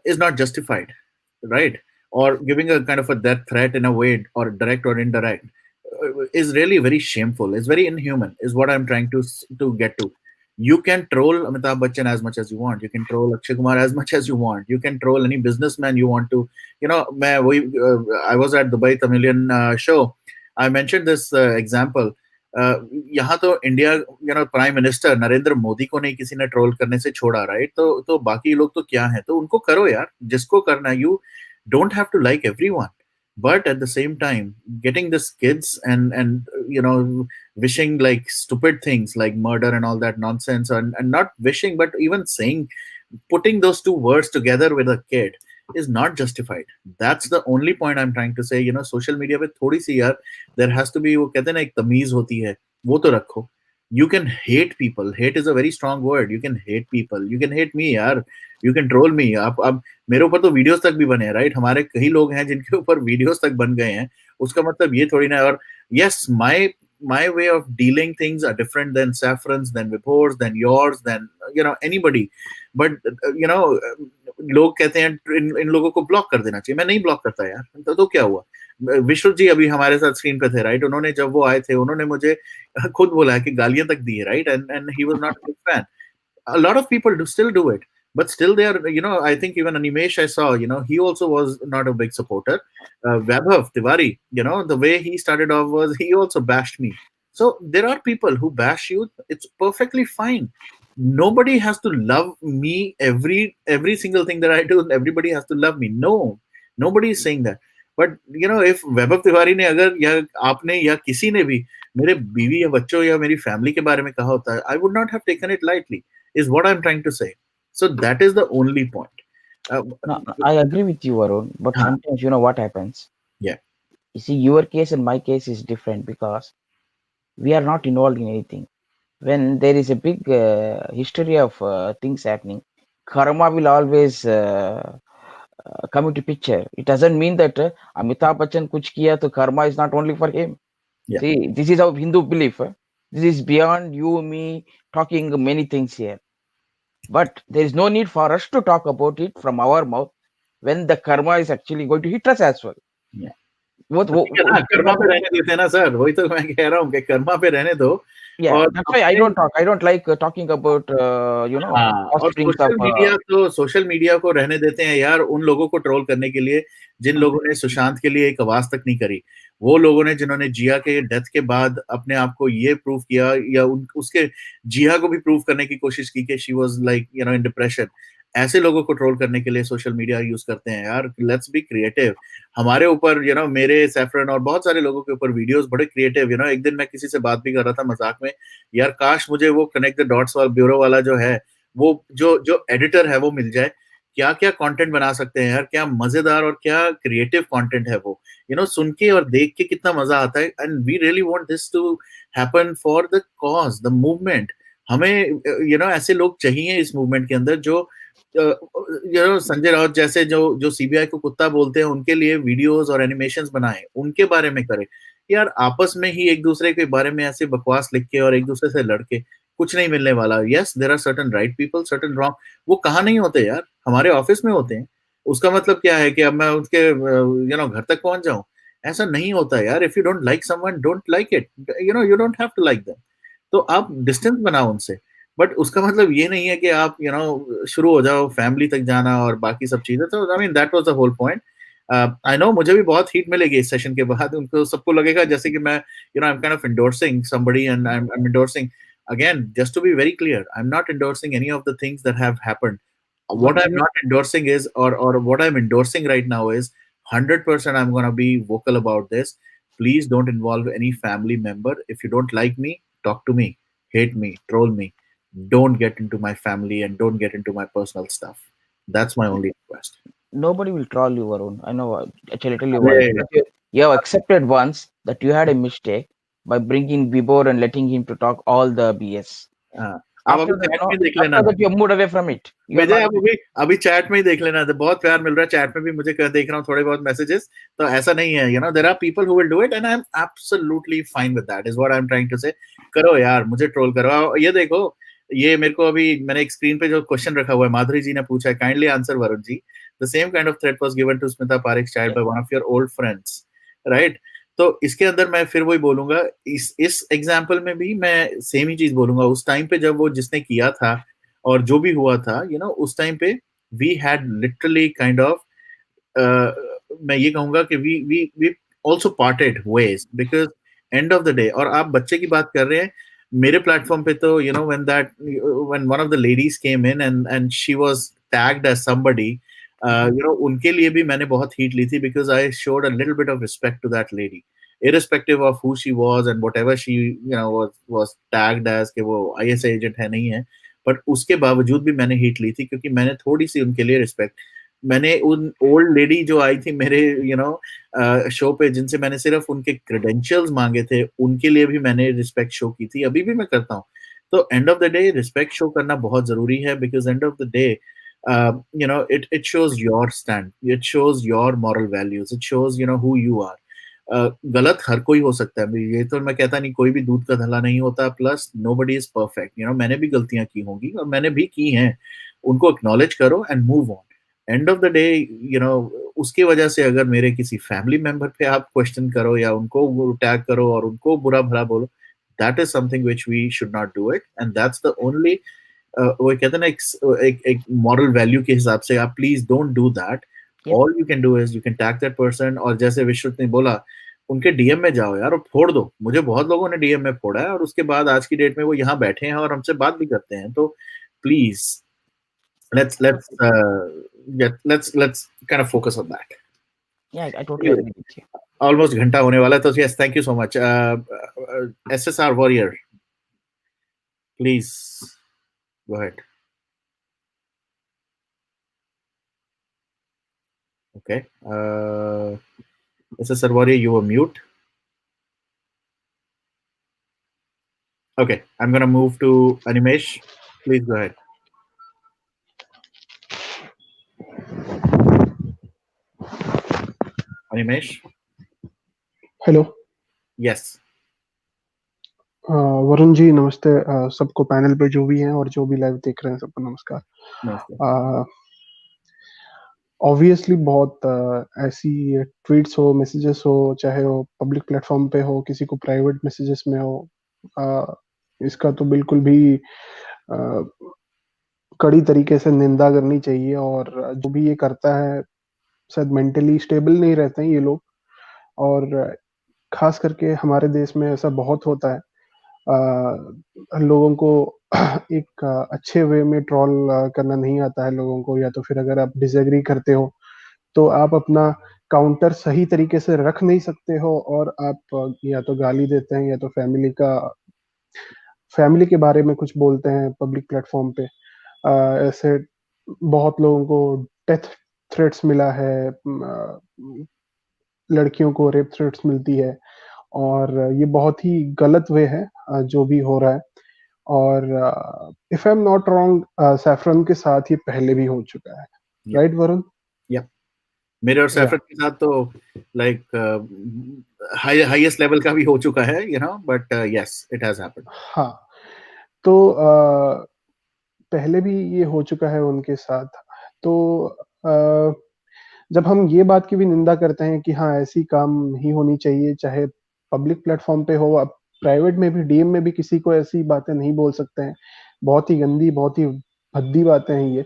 is not justified, right? Or giving a kind of a death threat in a way, or direct or indirect, is really very shameful. It's very inhuman, is what I'm trying to get to. You can troll Amitabh Bachchan as much as you want. You can troll Akshay Kumar as much as you want. You can troll any businessman you want to. I was at Dubai Tamilian show. I mentioned this example. यहाँ तो India prime minister Narendra Modi को नहीं किसी ने troll करने से छोड़ा, right? तो बाकी लोग तो क्या है, तो उनको करो यार, जिसको करना. You don't have to like everyone, but at the same time, getting these kids and wishing like stupid things like murder and all that nonsense, and not wishing, but even saying, putting those two words together with a kid is not justified. That's the only point I'm trying to say. Social media पे थोड़ी सी यार, there has to be, वो कहते हैं ना, एक तमीज होती है, वो तो रखो. You can hate people. Hate is a very strong word. You can hate people. You can hate me, यार. You can troll me. अब मेरे ऊपर तो वीडियोस तक भी बने, राइट? हमारे कई लोग हैं जिनके ऊपर वीडियोस तक बन गए हैं. उसका मतलब ये थोड़ी ना. और yes, my way of dealing things are different than Saffron's, than Vibhor's, than yours, than anybody. But लोग कहते हैं इन लोगों को ब्लॉक कर देना चाहिए. मैं नहीं ब्लॉक करता यार. तो क्या हुआ? विश्व जी अभी हमारे साथ स्क्रीन पे थे, राइट? उन्होंने जब वो आए थे, उन्होंने मुझे खुद बोला कि गालियां तक दी है, right? And he was not a fan. A lot of people still do it, but still they are, I think even Animesh I saw, he also was not a big supporter. Vaibhav Tiwari, the way he started off was, he also bashed me. So there are people who bash you. It's perfectly fine. Nobody has to love me. Every single thing that I do, everybody has to love me. No, nobody is saying that. But if वैभव तिवारी ने अगर, या आपने, या किसी ने भी मेरे बीवी या बच्चों या मेरी फैमिली के बारे में कहा होता है, I would not have taken it lightly, is what I'm trying to say. So that is the only point. No, I agree with you, Arun, but sometimes what happens? Yeah. You see, your case and my case is different because we are not involved in anything. When there is a big history of things happening, karma will always come into picture. It doesn't mean that Amitabh Bachchan kuch kiya, so karma is not only for him. Yeah. See, this is our Hindu belief. This is beyond you, me talking many things here. But there is no need for us to talk about it from our mouth when the karma is actually going to hit us as well. Yeah. Karma पे रहने देते हैं ना sir, वही तो मैं कह रहा हूँ कि कर्मा पे रहने दो. Yeah, that's why I don't talk. I don't like talking about और सोशल मीडिया को रहने देते हैं यार उन लोगों को ट्रोल करने के लिए जिन लोगों ने सुशांत के लिए एक आवाज तक नहीं करी. वो लोगों ने जिन्होंने जिया के डेथ के बाद अपने आप को ये प्रूव किया, या उसके जिया को भी प्रूव करने की कोशिश की कि she was like in depression. ऐसे लोगों को ट्रोल करने के लिए सोशल मीडिया यूज करते हैं यार. Let's be creative. हमारे ऊपर मेरे, सैफरन और बहुत सारे लोगों के ऊपर वीडियोस बड़े क्रिएटिव. एक दिन मैं किसी से बात भी कर रहा था मजाक में, यार काश मुझे वो कनेक्ट द डॉट्स वाला ब्यूरो वाला जो है, वो जो एडिटर है वो मिल जाए. क्या क्या कंटेंट बना सकते हैं यार, क्या मजेदार और क्या क्रिएटिव कंटेंट है वो. सुन के और देख के कितना मजा आता है. And we really want this to happen for the cause, the movement. हमें ऐसे लोग चाहिए इस मूवमेंट के अंदर जो संजय राउत जैसे जो सीबीआई को कुत्ता बोलते हैं, उनके लिए वीडियोस और एनिमेशंस बनाए, उनके बारे में करे. यार आपस में ही एक दूसरे के बारे में ऐसे बकवास लिख के और एक दूसरे से लड़के कुछ नहीं मिलने वाला. Yes, there are certain right people, certain wrong. वो कहाँ नहीं होते यार, हमारे ऑफिस में होते हैं. उसका मतलब क्या है कि अब मैं उसके घर तक पहुंच जाऊं? ऐसा नहीं होता यार. If you don't like someone, don't like it. You don't have to like them. तो आप डिस्टेंस बनाओ उनसे. बट उसका मतलब ये नहीं है कि आप शुरू हो जाओ फैमिली तक जाना और बाकी सब चीजें. तो I mean that was the whole point. I know मुझे भी बहुत हीट मिलेगी इस सेशन के बाद. उनको सबको लगेगा जैसे कि मैं I am kind of endorsing somebody, and I M endorsing. Again, just to be very clear, I'm not endorsing any of the things that have happened. What I'm not endorsing is, or what I'm endorsing right now is 100% I'm going to be vocal about this. Please don't involve any family member. If you don't like me, talk to me, hate me, troll me. Don't get into my family and don't get into my personal stuff. That's my only request. nobody will troll you, Varun. I know. Actually, tell you why. अरे Because you have accepted once that you had a mistake by bringing Vibor and letting him to talk all the BS. हाँ, अब After अभी that, chat no, में देख लेना after ना that you have moved away from it. You are Vijay, not. अब अभी अभी चैट में ही देख लेना, तो बहुत प्यार मिल रहा है चैट में भी, मुझे देख रहा हूँ थोड़े बहुत मैसेजेस, तो ऐसा नहीं है, you know there are people who will do it and I am absolutely fine with that, is what I am trying to say. करो यार, मुझे ट्रोल करो। ये देखो, ये मेरे को अभी मैंने एक स्क्रीन पे जो क्वेश्चन रखा हुआ है, माधुरी जी ने पूछा है, kindly answer Varun ji, the same kind of threat was given to Smita Parekh child by one of your old friends, right? तो इसके अंदर मैं फिर वही बोलूंगा, इस एग्जाम्पल में भी मैं सेम ही चीज बोलूंगा। उस टाइम पे जब वो जिसने किया था और जो भी हुआ था, यू नो, उस टाइम पे we had literally kind of, मैं ये कहूंगा कि we also parted ways, because end of the day, और आप बच्चे की बात कर रहे हैं, मेरे प्लेटफॉर्म पे तो you know when one of the ladies came in and she was tagged as somebody, you know, उनके लिए भी मैंने बहुत हीट ली थी, because I showed a little bit of respect to that lady, irrespective of who she was and whatever she, you know, was tagged as कि वो IS agent है नहीं है, बट उसके बावजूद भी मैंने हीट ली थी, क्योंकि मैंने थोड़ी सी उनके लिए रिस्पेक्ट, मैंने उन ओल्ड लेडी जो आई थी मेरे यू नो शो पे, जिनसे मैंने सिर्फ उनके क्रेडेंशियल्स मांगे थे, उनके लिए भी मैंने रिस्पेक्ट शो की थी, अभी भी मैं करता हूँ। तो and of the day respect show करना बहुत जरूरी है, because end of the day you know, it shows your stand, it shows your moral values, it shows, you know, who you are. गलत हर कोई हो सकता है, ये तो मैं कहता नहीं, कोई भी दूध का धला नहीं होता, plus nobody is perfect, you know, मैंने भी गलतियां की होंगी और मैंने भी की हैं, उनको एक्नॉलेज करो and move on. And of the day, you know, उसकी वजह से अगर मेरे किसी फैमिली मेंबर पे आप क्वेश्चन करो या उनको टैग करो और उनको बुरा भला बोलो, that is something which we should not do it, and that's the only, वो कहते हैं ना, एक मॉरल वैल्यू के हिसाब से आप please don't do that. All you can do is you can tag that person, और जैसे विश्रुत ने बोला, उनके डीएम में जाओ यार और फोड़ दो। मुझे बहुत लोगों ने डीएम में फोड़ा है, और उसके बाद आज की डेट में वो यहाँ बैठे हैं और हमसे बात भी करते हैं। तो please let's let's kind of focus on that. Yeah, I totally agree with you. Almost घंटा होने वाला है, तो yes, thank you so much. SSR Warrior, please go ahead. Okay. SSR Warrior, you were mute. Okay, I'm gonna move to Animesh. Please go ahead. Animesh. Hello. Yes. Varun ji नमस्ते, सबको panel पे जो भी हैं और जो भी लाइव देख रहे हैं सबको नमस्कार। नमस्ते। ऑब्वियसली बहुत ऐसी ट्वीट्स हो, मैसेजेस हो, चाहे वो पब्लिक प्लेटफॉर्म पे हो, किसी को प्राइवेट मैसेजेस में हो, इसका तो बिल्कुल भी कड़ी तरीके से निंदा करनी चाहिए। और जो भी ये करता है शायद मेंटली स्टेबल नहीं रहते हैं ये लोग, और खास करके हमारे देश में ऐसा बहुत होता है। लोगों को एक अच्छे वे में ट्रोल करना नहीं आता है लोगों को, या तो फिर अगर आप डिसएग्री करते हो तो आप अपना काउंटर सही तरीके से रख नहीं सकते हो, और आप या तो गाली देते हैं या तो फैमिली के बारे में कुछ बोलते हैं पब्लिक प्लेटफॉर्म पे। ऐसे बहुत लोगों को डेथ थ्रेट्स मिला है, लड़कियों को रेप थ्रेट्स मिलती है, और ये बहुत ही गलत वे है जो भी हो रहा है। और if I am not wrong, saffron के साथ ये पहले भी हो चुका है, राइट वरुण? मेरे और सैफरन के साथ तो लाइक हाईएस्ट लेवल का भी हो चुका है, you no, but yes, it has happened. हाँ, तो पहले भी ये हो चुका है उनके साथ। तो जब हम ये बात की भी निंदा करते हैं कि हाँ ऐसी काम नहीं होनी चाहिए, चाहे पब्लिक प्लेटफॉर्म पे हो, आप प्राइवेट में भी, डीएम में भी किसी को ऐसी बातें नहीं बोल सकते हैं। बहुत ही गंदी, बहुत ही भद्दी बातें हैं ये।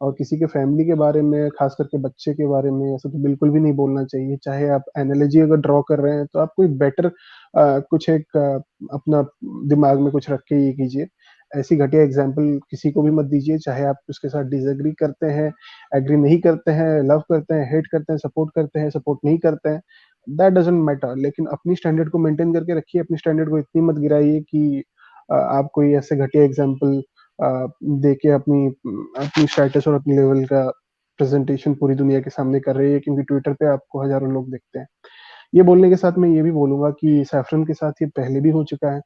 और किसी के फैमिली के बारे में, खास करके बच्चे के बारे में, ऐसा तो बिल्कुल भी नहीं बोलना चाहिए। चाहे आप एनालॉजी अगर ड्रॉ कर रहे हैं तो आप कोई बेटर कुछ एक अपना दिमाग में कुछ रख के ये कीजिए। ऐसी घटिया एग्जाम्पल किसी को भी मत दीजिए, चाहे आप उसके साथ डिसएग्री करते हैं, एग्री नहीं करते हैं, लव करते हैं, हेट करते हैं, सपोर्ट करते हैं, सपोर्ट नहीं करते हैं, दैट डजंट मैटर। लेकिन अपनी स्टैंडर्ड को मेंटेन करके रखिए, अपनी स्टैंडर्ड को इतनी मत गिराइए कि आप कोई ऐसे घटिया एग्जाम्पल दे के अपनी स्टेटस और अपनी लेवल का प्रेजेंटेशन पूरी दुनिया के सामने कर रही है, क्योंकि ट्विटर पे आपको हजारों लोग देखते हैं। ये बोलने के साथ मैं ये भी बोलूंगा कि सैफरन के साथ ये पहले भी हो चुका है,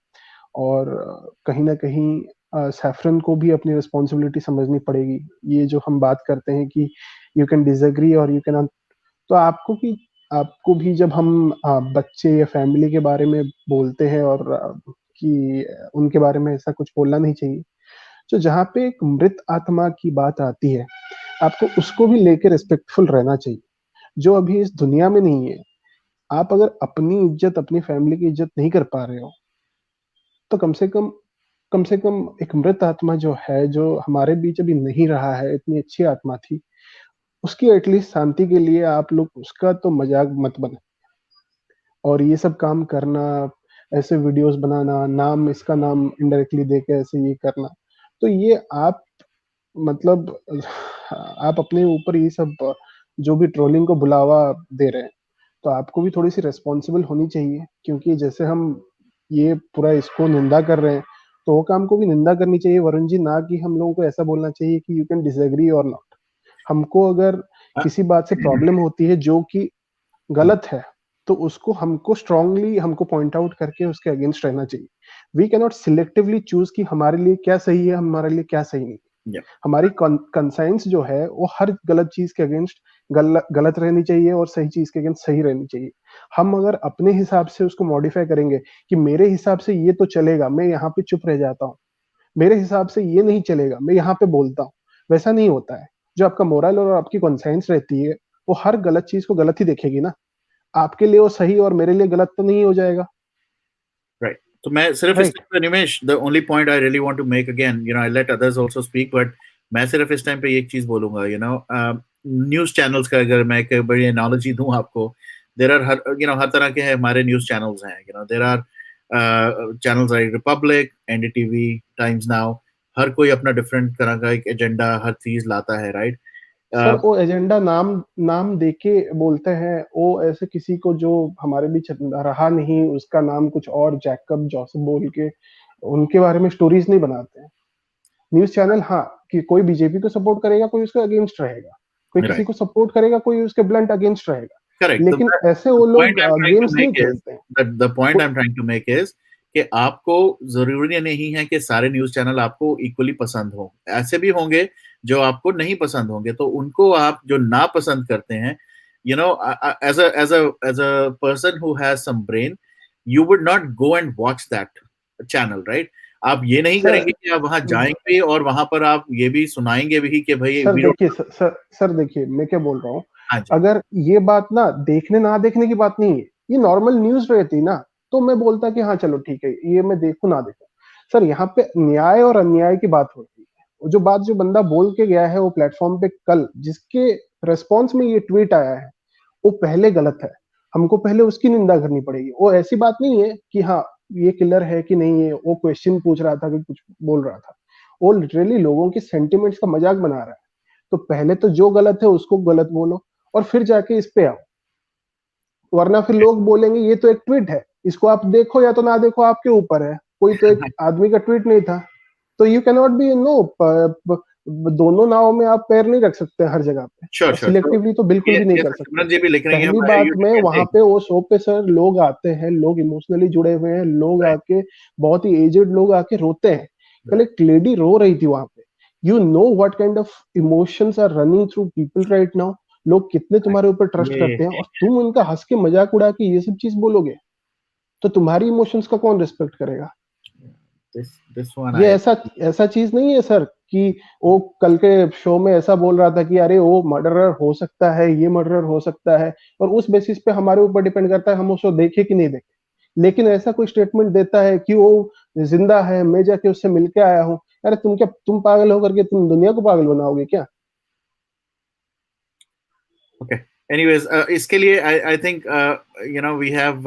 और कहीं ना कहीं सैफरन को भी अपनी रिस्पॉन्सिबिलिटी समझनी पड़ेगी। ये जो हम बात करते हैं कि यू कैन डिसएग्री और यू कैन, तो आपको भी जब हम बच्चे या फैमिली के बारे में बोलते हैं और कि उनके बारे में ऐसा कुछ बोलना नहीं चाहिए। तो जहाँ पे एक मृत आत्मा की बात आती है, आपको उसको भी लेके रिस्पेक्टफुल रहना चाहिए, जो अभी इस दुनिया में नहीं है। आप अगर अपनी इज्जत, अपनी फैमिली की इज्जत नहीं कर पा रहे हो, तो कम से कम एक मृत आत्मा जो है, जो हमारे बीच अभी नहीं रहा है, इतनी अच्छी आत्मा थी, उसकी एटलीस्ट शांति के लिए आप लोग उसका तो मजाक मत बने। और ये सब काम करना, ऐसे वीडियोस बनाना, इसका नाम इनडायरेक्टली देके ऐसे ये करना, तो ये आप मतलब आप अपने ऊपर ये सब जो भी ट्रोलिंग को बुलावा दे रहे हैं, तो आपको भी थोड़ी सी रेस्पॉन्सिबल होनी चाहिए। क्योंकि जैसे हम ये पूरा इसको निंदा कर रहे हैं, तो वो काम को भी निंदा करनी चाहिए वरुण जी, ना कि हम लोगों को ऐसा बोलना चाहिए कि यू कैन डिसएग्री और नॉट। हमको अगर किसी बात से प्रॉब्लम होती है जो कि गलत है, तो उसको हमको स्ट्रांगली हमको पॉइंट आउट करके उसके अगेंस्ट रहना चाहिए। We can not selectively choose कि हमारे लिए क्या सही है, हमारे लिए क्या सही नहीं। हमारी कंसाइंस जो है वो हर गलत चीज के अगेंस्ट गलत रहनी चाहिए और सही चीज के अगेंस्ट सही रहनी चाहिए। हम अगर अपने हिसाब से उसको मॉडिफाई करेंगे कि मेरे हिसाब से ये तो चलेगा, मैं यहाँ पे चुप रह जाता हूँ, मेरे हिसाब से ये नहीं चलेगा, मैं यहाँ पे बोलता हूँ, वैसा नहीं होता है। जो आपका मोरल और आपकी कॉन्साइंस रहती है, वो हर गलत चीज को गलत ही देखेगी ना। आपके लिए वो सही और मेरे लिए गलत तो नहीं हो जाएगा। Right. तो मैं सिर्फ इस Right. टाइम पे निमेश, the only point I really want to make again, I let others also speak, but मैं सिर्फ इस टाइम पे एक चीज बोलूंगा, न्यूज चैनल्स का अगर मैं एक बड़ी एनालॉजी दूं आपको, देयर आर हर तरह के हमारे न्यूज चैनल्स हैं, there are channels like Republic, NDTV, Times Now, हर कोई अपना डिफरेंट तरह का एक एजेंडा हर चीज लाता है, राइट? सर वो एजेंडा नाम देके बोलते हैं, वो ऐसे किसी को जो हमारे बीच रहा नहीं, उसका नाम कुछ और जैकब जोसेफ बोल के उनके बारे में स्टोरीज नहीं बनाते हैं न्यूज चैनल। हाँ, कि कोई बीजेपी को सपोर्ट करेगा, कोई उसके अगेंस्ट रहेगा, कोई किसी को सपोर्ट करेगा, कोई उसके ब्लंट अगेंस्ट रहेगा। Correct. लेकिन ऐसे वो लोग गेम्स नहीं खेलते हैं। The point I'm trying to make is कि आपको जरूरी नहीं है कि सारे न्यूज चैनल आपको इक्वली पसंद हो, ऐसे भी होंगे जो आपको नहीं पसंद होंगे, तो उनको आप जो ना पसंद करते हैं, as a person who has some brain, you would not go and watch that channel, right? आप ये नहीं करेंगे कि आप वहां जाएंगे और वहां पर आप ये भी सुनाएंगे भी कि भाई सर देखिए मैं क्या बोल रहा हूँ। अगर ये बात ना देखने ना देखने की बात नहीं है, ये नॉर्मल न्यूज रहती ना, तो मैं बोलता कि हाँ चलो ठीक है, ये मैं देखूं ना देखूं। सर यहाँ पे न्याय और अन्याय की बात होती है। जो बात जो बंदा बोल के गया है वो प्लेटफॉर्म पे कल, जिसके रेस्पॉन्स में ये ट्वीट आया है, वो पहले गलत है, हमको पहले उसकी निंदा करनी पड़ेगी। वो ऐसी बात नहीं है कि हाँ ये किलर है कि नहीं है, वो क्वेश्चन पूछ रहा था कि कुछ बोल रहा था, वो लिटरली लोगों की सेंटिमेंट्स का मजाक बना रहा है। तो पहले तो जो गलत है उसको गलत बोलो और फिर जाके इस पे आओ, वरना फिर लोग बोलेंगे ये तो एक ट्वीट है, इसको आप देखो या तो ना देखो, आपके ऊपर है। कोई तो एक आदमी का ट्वीट नहीं था, तो यू कैन नॉट बी दोनों नाव में आप पैर नहीं रख सकते हर जगह पे। सिलेक्टिवली तो बिल्कुल भी नहीं कर सकते। पहली बात में वहां पे वो शो पे सर लोग आते हैं, लोग इमोशनली जुड़े हुए हैं, लोग आके बहुत ही एजेड लोग आके रोते हैं। कल एक लेडी रो रही थी वहां पे। You know what kind of emotions are running through people right now. लोग कितने तुम्हारे ऊपर ट्रस्ट करते हैं, और तुम उनका हंस के मजाक उड़ा के ये सब चीज बोलोगे, तो तुम्हारी इमोशंस का कौन रिस्पेक्ट करेगा? ये ऐसा चीज नहीं है सर कि वो कल के शो में ऐसा बोल रहा था कि अरे वो मर्डरर हो सकता है, ये मर्डरर हो सकता है, और उस बेसिस पे हमारे ऊपर डिपेंड करता है हम उसको देखे कि नहीं देखे। लेकिन ऐसा कोई स्टेटमेंट देता है कि वो जिंदा है, मैं जाके उससे मिलके आया हूँ, अरे तुम पागल होकर के तुम दुनिया को पागल बनाओगे क्या? Okay. Anyways, इसके लिए I think we have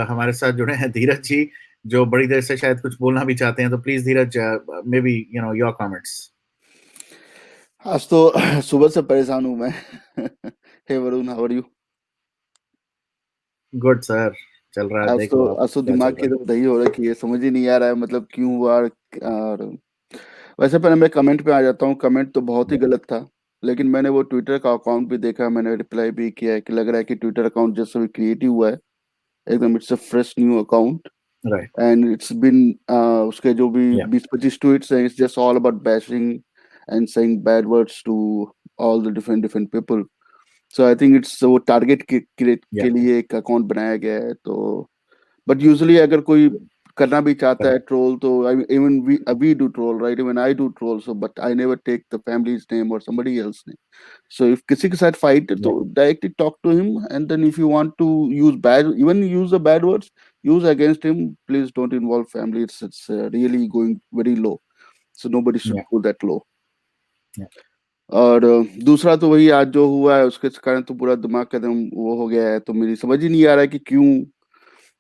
हमारे साथ जुड़े हैं धीरज जी, जो बड़ी देर से शायद कुछ बोलना भी चाहते हैं, तो please Dheeraj, may be your comments. आज तो सुबह से परेशान हूँ मैं। Hey Varun, how are you? Good sir, चल रहा है। देखो आज तो दिमाग की तरफ दही हो रहा है कि ये समझ ही नहीं आ रहा है, मतलब क्यों हुआ। और वैसे पहले मैं कमेंट पे आ जाता हूँ। कमेंट तो बहुत ही गलत था, लेकिन मैंने वो ट्विटर का अकाउंट भी देखा, मैंने रिप्लाई भी किया है कि लग रहा है कि ट्विटर अकाउंट जैसे भी क्रिएट ही हुआ है एकदम, it's a fresh new account Right. And it's been उसके जो भी Yeah. 20-25 ट्वीट्स हैं, it's just all about bashing and saying bad words to all the different people. So I think it's वो टारगेट के लिए एक अकाउंट बनाया गया है. तो बट यूजुअली अगर कोई करना भी चाहता है ट्रोल, तो even we do troll, right? Even I do troll, so but I never take the family's name or somebody else's name. So if किसी के साथ fight है तो directly talk to him, and then if you want to use the bad words, use against him. Please don't involve family. It's really going very low. So nobody should go that low. और दूसरा तो वही आज जो हुआ है उसके कारण तो पूरा दिमाग का एकदम वो हो गया है. तो मेरी समझ ही नहीं आ रहा है कि क्यों,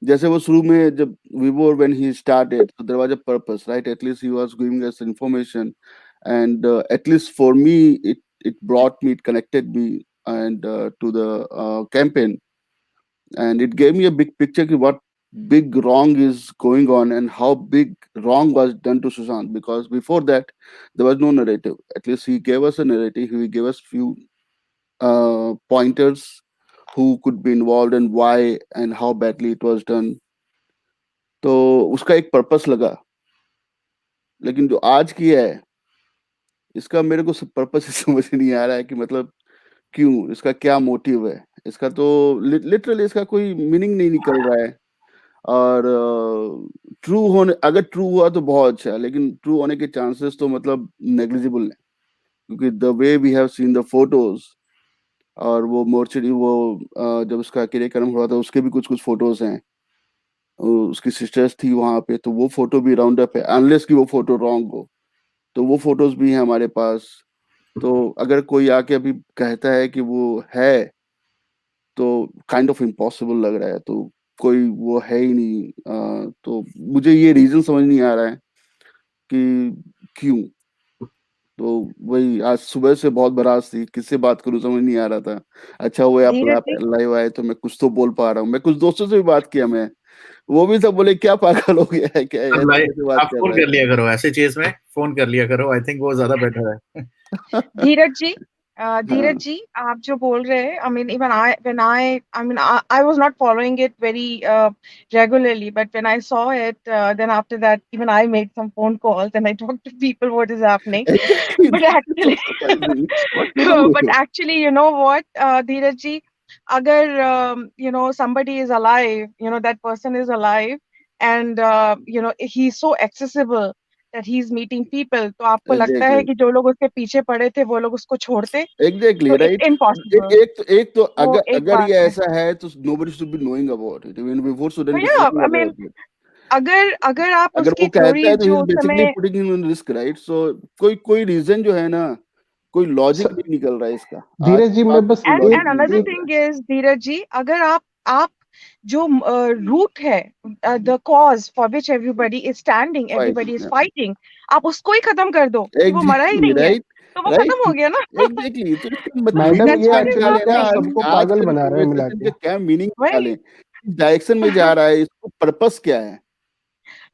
जैसे वो शुरू में जब Vibhor when he started, so there was a purpose, right? At least he was giving us information, and at least for me it brought me, it connected me and to the campaign, and it gave me a big picture of what big wrong is going on and how big wrong was done to Sushant, because before that there was no narrative. At least he gave us a narrative, he gave us few pointers who could be involved and why and how badly it was done. तो उसका एक purpose लगा. लेकिन जो आज किया है इसका मेरे को पर्पस समझ नहीं आ रहा है कि मतलब क्यों, इसका क्या मोटिव है. इसका तो लिटरली इसका कोई मीनिंग नहीं निकल रहा है. और अगर ट्रू हुआ तो बहुत अच्छा है, लेकिन ट्रू होने के चांसेस तो मतलब नेग्लिजिबल है, क्योंकि the way we have seen the photos, और वो मोर्चरी वो जब उसका क्रियाक्रम हुआ था उसके भी कुछ फोटोज हैं, उसकी सिस्टर्स थी वहां पे, तो वो फोटो भी राउंड अप है, अनलेस कि वो फोटो रॉन्ग हो, तो वो फोटोज भी हैं हमारे पास. तो अगर कोई आके अभी कहता है कि वो है तो काइंड ऑफ इम्पॉसिबल लग रहा है. तो कोई वो है ही नहीं. तो मुझे ये रीजन समझ नहीं आ रहा है कि क्यों. तो वही आज सुबह से बहुत बरास थी, किससे बात करूं समझ नहीं आ रहा था. अच्छा हुआ आप लाइव आए तो मैं कुछ तो बोल पा रहा हूँ. मैं कुछ दोस्तों से भी बात किया, मैं वो भी सब बोले क्या पागल हो गया है क्या, आप फोन कर लिया करो ऐसे चीज में, फोन कर लिया करो. आई थिंक वो ज्यादा बेटर है. धीरज जी, आप जो बोल रहे हैं, I mean, even I was not following it very regularly, but when I saw it, then after that, even I made some phone calls and I talked to people what is happening. But actually, you know what, Dheeraj ji, agar somebody is alive, that person is alive, and he's so accessible that he's meeting people, तो आपको लगता है कि जो लोग उसके पीछे पड़े थे वो लोग उसको छोड़ते? Exactly, right? Impossible. एक तो अगर ये ऐसा है तो nobody should be knowing about it. Even before shouldn't be knowing about it. अगर आप अगर उसकी वो कहता है थ्योरी तो जो he's basically putting him in risk, right? So कोई रीजन जो है ना, कोई लॉजिक नहीं निकल रहा है इसका. धीरज जी मैं बस and another thing is, धीरज जी, अगर आप जो रूट है, the cause for which everybody is standing, everybody is fighting, आप उसको ही खत्म कर दो कि वो मरा ही नहीं है, तो वो खत्म हो गया ना. Exactly. तो मैडम That's ये what is एक्चुअली क्या happening. सबको पागल बना रहा है मिला के. क्या मीनिंग निकालें, डायरेक्शन में जा रहा है, इसको पर्पस क्या है?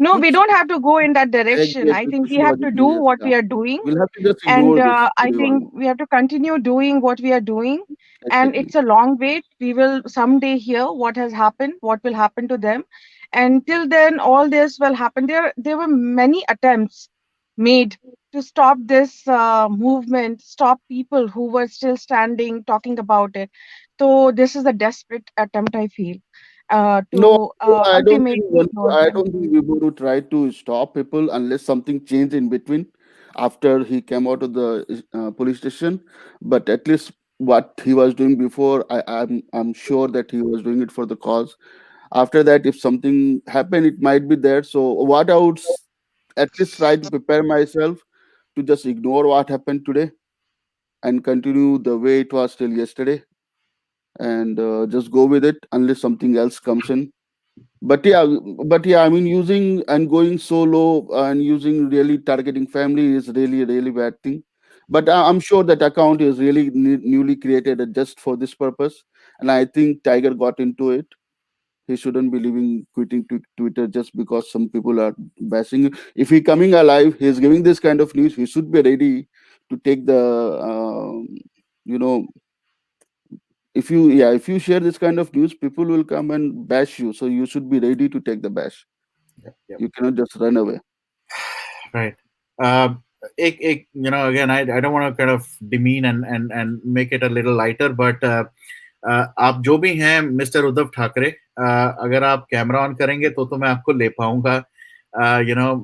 No, we don't have to go in that direction. I think we have to do what we are doing, We'll have to just and ignore this. I think we have to continue doing what we are doing. And it's a long wait. We will someday hear what has happened, what will happen to them. And till then, all this will happen. There were many attempts made to stop this movement, stop people who were still standing, talking about it. So this is a desperate attempt, I feel. No, I don't ultimately think we would try to stop people unless something changed in between after he came out of the police station. But at least what he was doing before, I'm sure that he was doing it for the cause. After that, if something happened, it might be there. So what I would at least try to prepare myself to just ignore what happened today and continue the way it was till yesterday, and just go with it unless something else comes in. But yeah, I mean, using and going so low and using really targeting family is really a really bad thing. But I'm sure that account is really newly created just for this purpose, and I think Tiger got into it. He shouldn't be quitting Twitter just because some people are bashing him. If he coming alive, he's giving this kind of news, he should be ready to take the you know, if you share this kind of news, people will come and bash you, so you should be ready to take the bash. You cannot just run away. Right. Again, I don't want to kind of demean and make it a little lighter, but आप जो भी हैं mister Uddhav Thackeray, अगर आप camera on करेंगे तो मैं आपको ले पाऊंगा,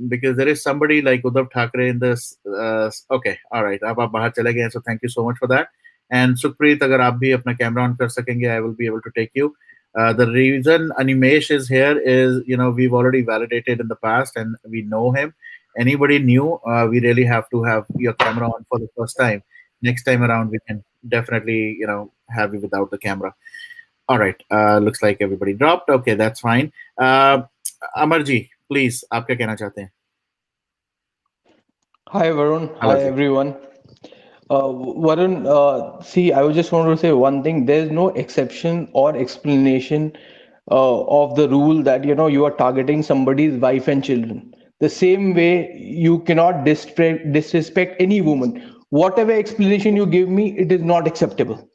because there is somebody like Uddhav Thackeray in this. Okay, all right, अब आप बाहर चले गए, so thank you so much for that. And Sukhpreet, अगर आप भी अपना कैमरा ऑन कर सकेंगे, I will be able to take you. The reason Animesh is here is, we've already validated in the past and we know him. Anybody new, we really have to have your camera on for the first time. Next time around, we can definitely, have you without the camera. All right. Looks like everybody dropped. Okay, that's fine. Amarji, please, आप क्या कहना चाहते हैं? Hi, Varun. Hello, Hi, sir. everyone. Varun, see, I just want to say one thing. There's no exception or explanation of the rule that, you are targeting somebody's wife and children. The same way you cannot disrespect any woman. Whatever explanation you give me, it is not acceptable.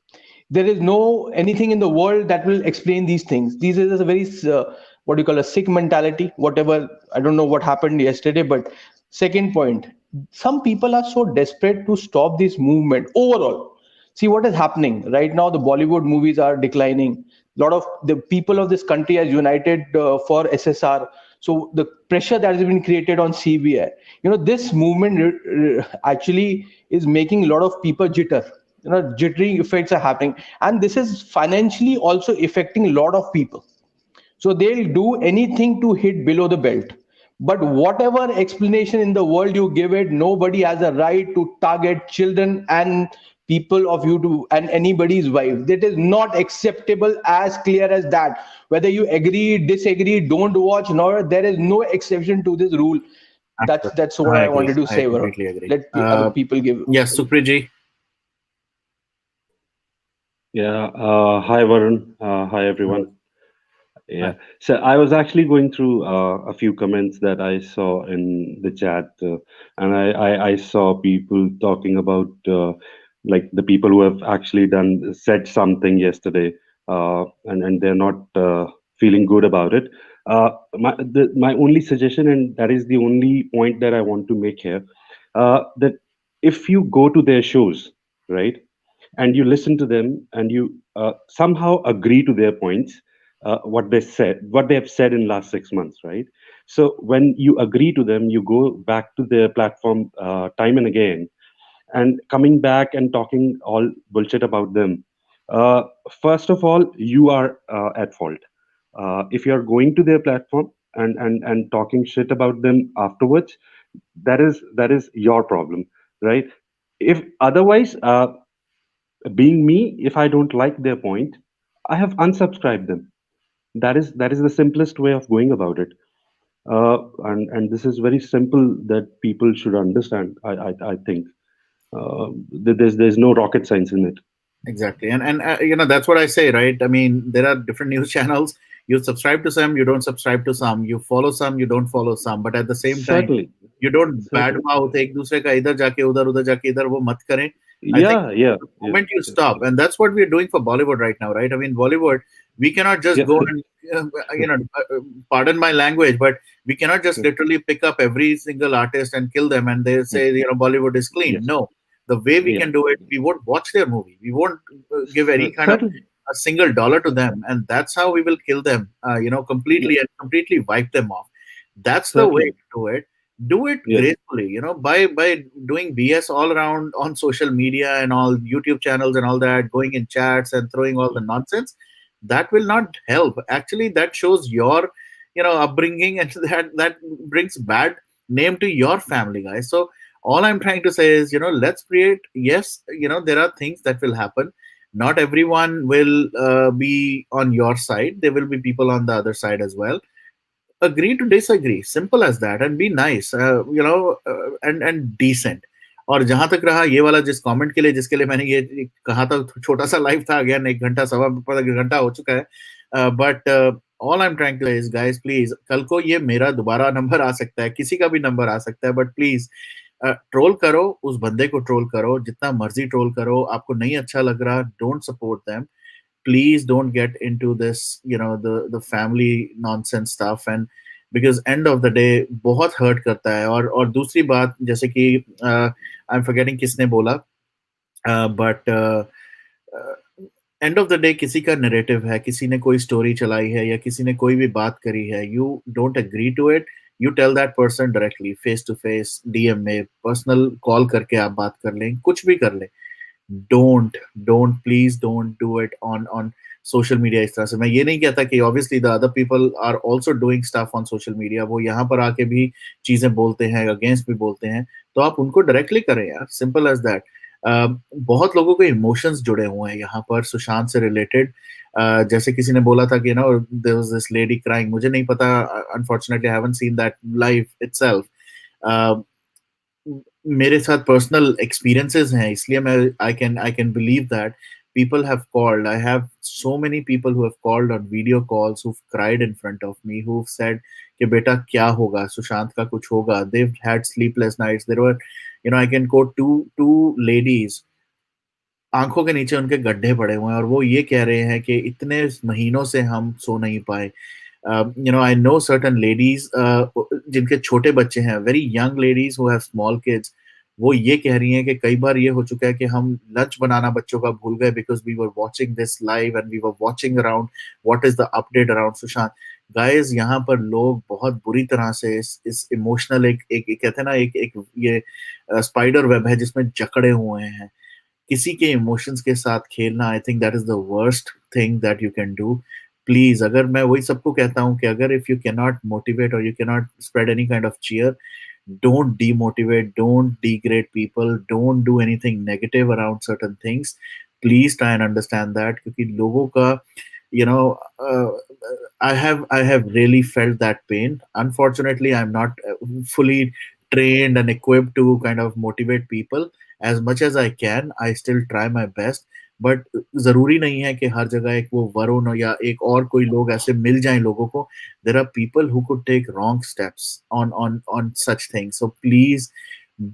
There is no anything in the world that will explain these things. These is a very, what you call a sick mentality, whatever. I don't know what happened yesterday, but second point, some people are so desperate to stop this movement overall. See what is happening right now. The Bollywood movies are declining. A lot of the people of this country are united for SSR. So the pressure that has been created on CBI, this movement actually is making a lot of people jitter. Jittery effects are happening, and this is financially also affecting a lot of people. So they'll do anything to hit below the belt. But whatever explanation in the world you give it, nobody has a right to target children and people of YouTube and anybody's wife. That is not acceptable, as clear as that. Whether you agree, disagree, don't watch, nor there is no exception to this rule. That's what I wanted to say. I completely agree. Let the other people give. Yes, Sukhpreet ji. Yeah. Hi, Varun. Hi, everyone. Yeah. So I was actually going through a few comments that I saw in the chat, and I saw people talking about like the people who have actually said something yesterday, and they're not feeling good about it. My only suggestion, and that is the only point that I want to make here, that if you go to their shows, right, and you listen to them and you somehow agree to their points, what they have said in last 6 months, right? So when you agree to them, you go back to their platform time and again, and coming back and talking all bullshit about them. First of all, you are at fault. If you are going to their platform and talking shit about them afterwards, that is your problem, right? If otherwise, being me, if I don't like their point, I have unsubscribed them. That is the simplest way of going about it, and this is very simple that people should understand. I think there's no rocket science in it. Exactly, and that's what I say, right? I mean, there are different news channels. You subscribe to some, you don't subscribe to some. You follow some, you don't follow some. But at the same time, Certainly. you don't badmouth एक दूसरे का इधर जाके उधर जाके इधर वो मत करें. Yeah. The moment you stop, and that's what we're doing for Bollywood right now, right? I mean, Bollywood, we cannot just go and, pardon my language, but we cannot just literally pick up every single artist and kill them and they say, Bollywood is clean. Yes. No, the way we can do it, we won't watch their movie. We won't give any kind of a single dollar to them, and that's how we will kill them, completely and completely wipe them off. That's the way to do it. Do it gracefully, by doing BS all around on social media and all YouTube channels and all that, going in chats and throwing all the nonsense. That will not help. Actually, that shows your, upbringing, and that brings bad name to your family, guys. So all I'm trying to say is, let's create. Yes, there are things that will happen. Not everyone will be on your side. There will be people on the other side as well. Agree to disagree, simple as that, and be nice, and decent. और जहां तक रहा ये वाला जिस comment के लिए जिसके लिए मैंने ये कहा था, छोटा सा लाइव था, अगेन 1 घंटा सवा घंटा हो चुका है, but all I am trying to say guys, please, कल को ये मेरा दोबारा नंबर आ सकता है, किसी का भी नंबर आ सकता है, बट प्लीज ट्रोल करो, उस बंदे को ट्रोल करो, जितना मर्जी ट्रोल करो, आपको नहीं अच्छा लग रहा, don't support them. Please don't get into this, the family nonsense stuff. And because end of the day बहुत hurt करता है. और दूसरी बात, जैसे कि I'm forgetting किसने बोला, but and of the day किसी का नरेटिव है, किसी ने कोई स्टोरी चलाई है या किसी ने कोई भी बात करी है, you don't agree to it, you tell that person directly, face to face, DM में, पर्सनल कॉल करके आप बात कर लें, कुछ भी कर लें. Don't please don't do it on social media. इस तरह से मैं ये नहीं कहता कि obviously the other people are also doing stuff on social media, वो यहाँ पर आके भी चीजें बोलते हैं, अगेंस्ट भी बोलते हैं, तो आप उनको डायरेक्टली करें यार, सिंपल एज दैट. बहुत लोगों के इमोशंस जुड़े हुए हैं यहाँ पर सुशांत से रिलेटेड. जैसे किसी ने बोला था कि there was this lady crying, मुझे नहीं पता, unfortunately I haven't seen that live itself. मेरे साथ पर्सनल एक्सपीरियंसेस हैं, इसलिए मैं I can believe that people have called. I have so many people who have called on video calls, who've cried in front of me, who've said कि बेटा क्या होगा, सुशांत का कुछ होगा. They've had sleepless nights. There were, I can quote two ladies, आंखों के नीचे उनके गड्ढे पड़े हुए हैं और वो ये कह रहे हैं कि इतने महीनों से हम सो नहीं पाए. I know certain ladies जिनके छोटे बच्चे हैं, very young ladies who have small kids, वो ये कह रही हैं कि कई बार ये हो चुका है कि हम लंच बनाना बच्चों का भूल गए because we were watching this live and we were watching around what is the update around Sushant. Guys, यहाँ पर लोग बहुत बुरी तरह से इस इमोशनल एक कहते हैं ना, एक ये स्पाइडर वेब है जिसमें जकड़े हुए हैं. किसी के इमोशंस के साथ खेलना, I think that is the worst thing that you can do. Please, अगर मैं वही सबको कहता हूँ कि अगर if you can not motivate और you can not spread any kind of cheer, don't demotivate, don't degrade people, don't do anything negative around certain things. Please try and understand that, क्योंकि लोगों का, I have really felt that pain. Unfortunately, I'm not fully trained and equipped to kind of motivate people. As much as I can, I still try my best. But जरूरी नहीं है कि हर जगह एक वो वरुण या एक और कोई लोग ऐसे मिल जाएं लोगों को. There are people who could take wrong steps on such things. So please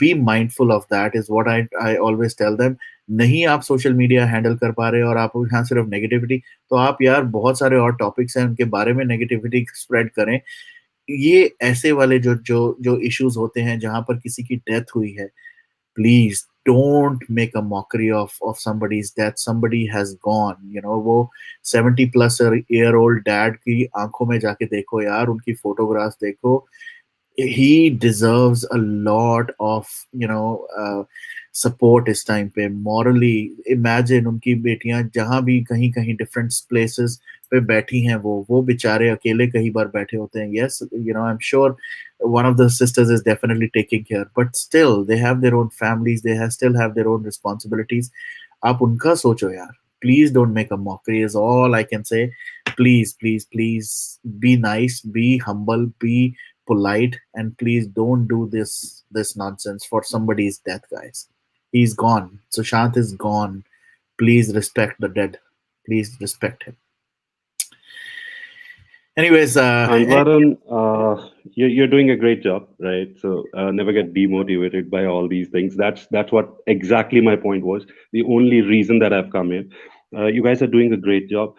be mindful of that is what I always tell them. नहीं आप सोशल मीडिया हैंडल कर पा रहे और आप यहाँ सिर्फ नेगेटिविटी, तो आप यार बहुत सारे और टॉपिक्स हैं उनके बारे में नेगेटिविटी स्प्रेड करें. ये ऐसे वाले जो इश्यूज होते हैं जहां पर किसी की डेथ हुई है, please don't make a mockery of somebody's death. Somebody has gone, वो 70+ year old dad की आंखों में जाके देखो यार, उनकी फोटोग्राफ्स देखो. He deserves a lot of support इस टाइम पे. Morally, imagine उनकी बेटियां जहां भी कहीं कहीं different places पे बैठी हैं, वो बेचारे अकेले कई बार बैठे होते हैं. Yes, I'm sure one of the sisters is definitely taking care, but still they have their own families, they still have their own responsibilities. आप उनका सोचो यार. Please don't make a mockery is all I can say. Please be nice, be humble, be polite, and please don't do this nonsense for somebody's death, guys. He's gone. Sushant is gone. Please respect the dead. Please respect him. Anyways, and Varun, you're doing a great job, right? So never get demotivated by all these things. That's what exactly my point was. The only reason that I've come here. You guys are doing a great job.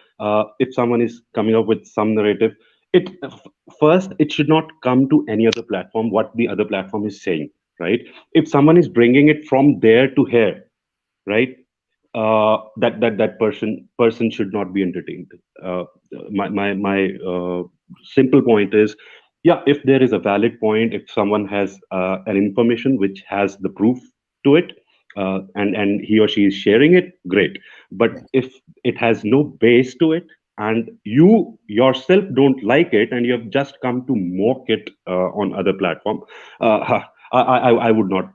If someone is coming up with some narrative, first it should not come to any other platform what the other platform is saying, right? If someone is bringing it from there to here, right? That person should not be entertained. My simple point is, yeah, if there is a valid point, if someone has an information which has the proof to it, and he or she is sharing it, great. But if it has no base to it and you yourself don't like it and you have just come to mock it on other platform, I would not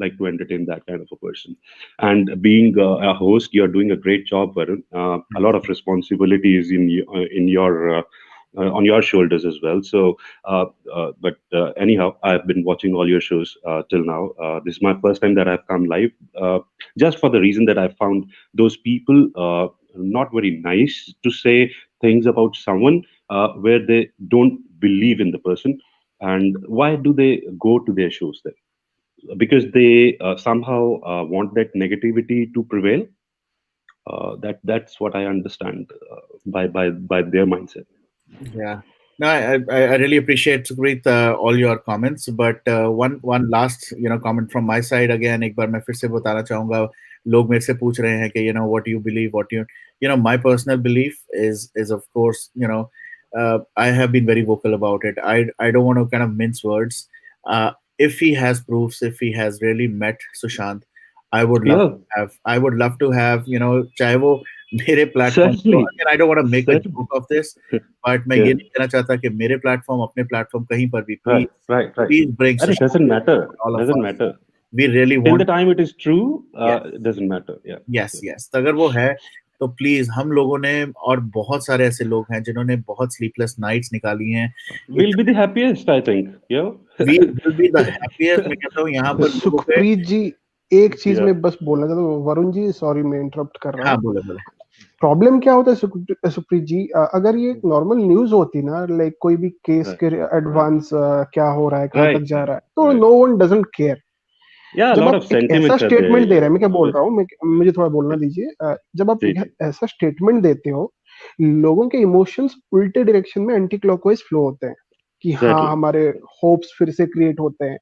like to entertain that kind of a person. And being a host, you're doing a great job, Varun. A lot of responsibility is in your on your shoulders as well. So, but anyhow, I've been watching all your shows till now. This is my first time that I've come live, just for the reason that I found those people not very nice to say things about someone where they don't believe in the person. And why do they go to their shows then? because they somehow want that negativity to prevail. That's what I understand by their mindset. Yeah. No, I really appreciate Sukhpreet, all your comments, but one last comment from my side again. एक बार मैं फिर से बताना चाहूँगा, लोग मेरे से पूछ रहे हैं कि what do you believe, my personal belief is of course I have been very vocal about it. I don't want to kind of mince words. If he has proofs, if he has really met Sushant, I would love to have चाहे वो मेरे platform Certainly. again, I don't want to make a Certainly. joke of this, but मैं ये नहीं कहना चाहता कि मेरे प्लेटफॉर्म अपने प्लेटफॉर्म कहीं पर भी Right. please bring And it doesn't matter. all of Doesn't us. matter. We really Till want the time it is true, Yes. it doesn't matter. Yeah. yes तो अगर वो है तो प्लीज, हम लोगों ने और बहुत सारे ऐसे लोग हैं जिन्होंने बहुत स्लीपलेस नाइट्स निकाली हैं. We'll be the happiest, I think. Yeah. We will be the happiest. मैं कहता हूँ यहाँ पर लोगों पे सुखप्रीत जी, एक चीज Yeah. में बस बोलना चाहता हूँ, वरुण जी सॉरी मैं इंटरप्ट कर रहा हाँ हूँ. बोले प्रॉब्लम क्या होता है सुखप्रीत जी, अगर ये नॉर्मल न्यूज होती ना, लाइक कोई भी केस Right. के एडवांस क्या हो रहा है, कहाँ Right. तक जा रहा है, तो Right. No one doesn't care. Yeah, a जब lot आप of एक ऐसा sentiments are स्टेटमेंट there. दे रहे हैं, मैं क्या बोल Yes. रहा हूँ, मुझे थोड़ा बोलना दीजिए. जब आप जी, एक जी. ऐसा स्टेटमेंट देते हो, लोगों के इमोशंस उल्टे डायरेक्शन में एंटी क्लॉकवाइज फ्लो होते हैं कि हाँ Exactly. हमारे होप्स फिर से क्रिएट होते हैं.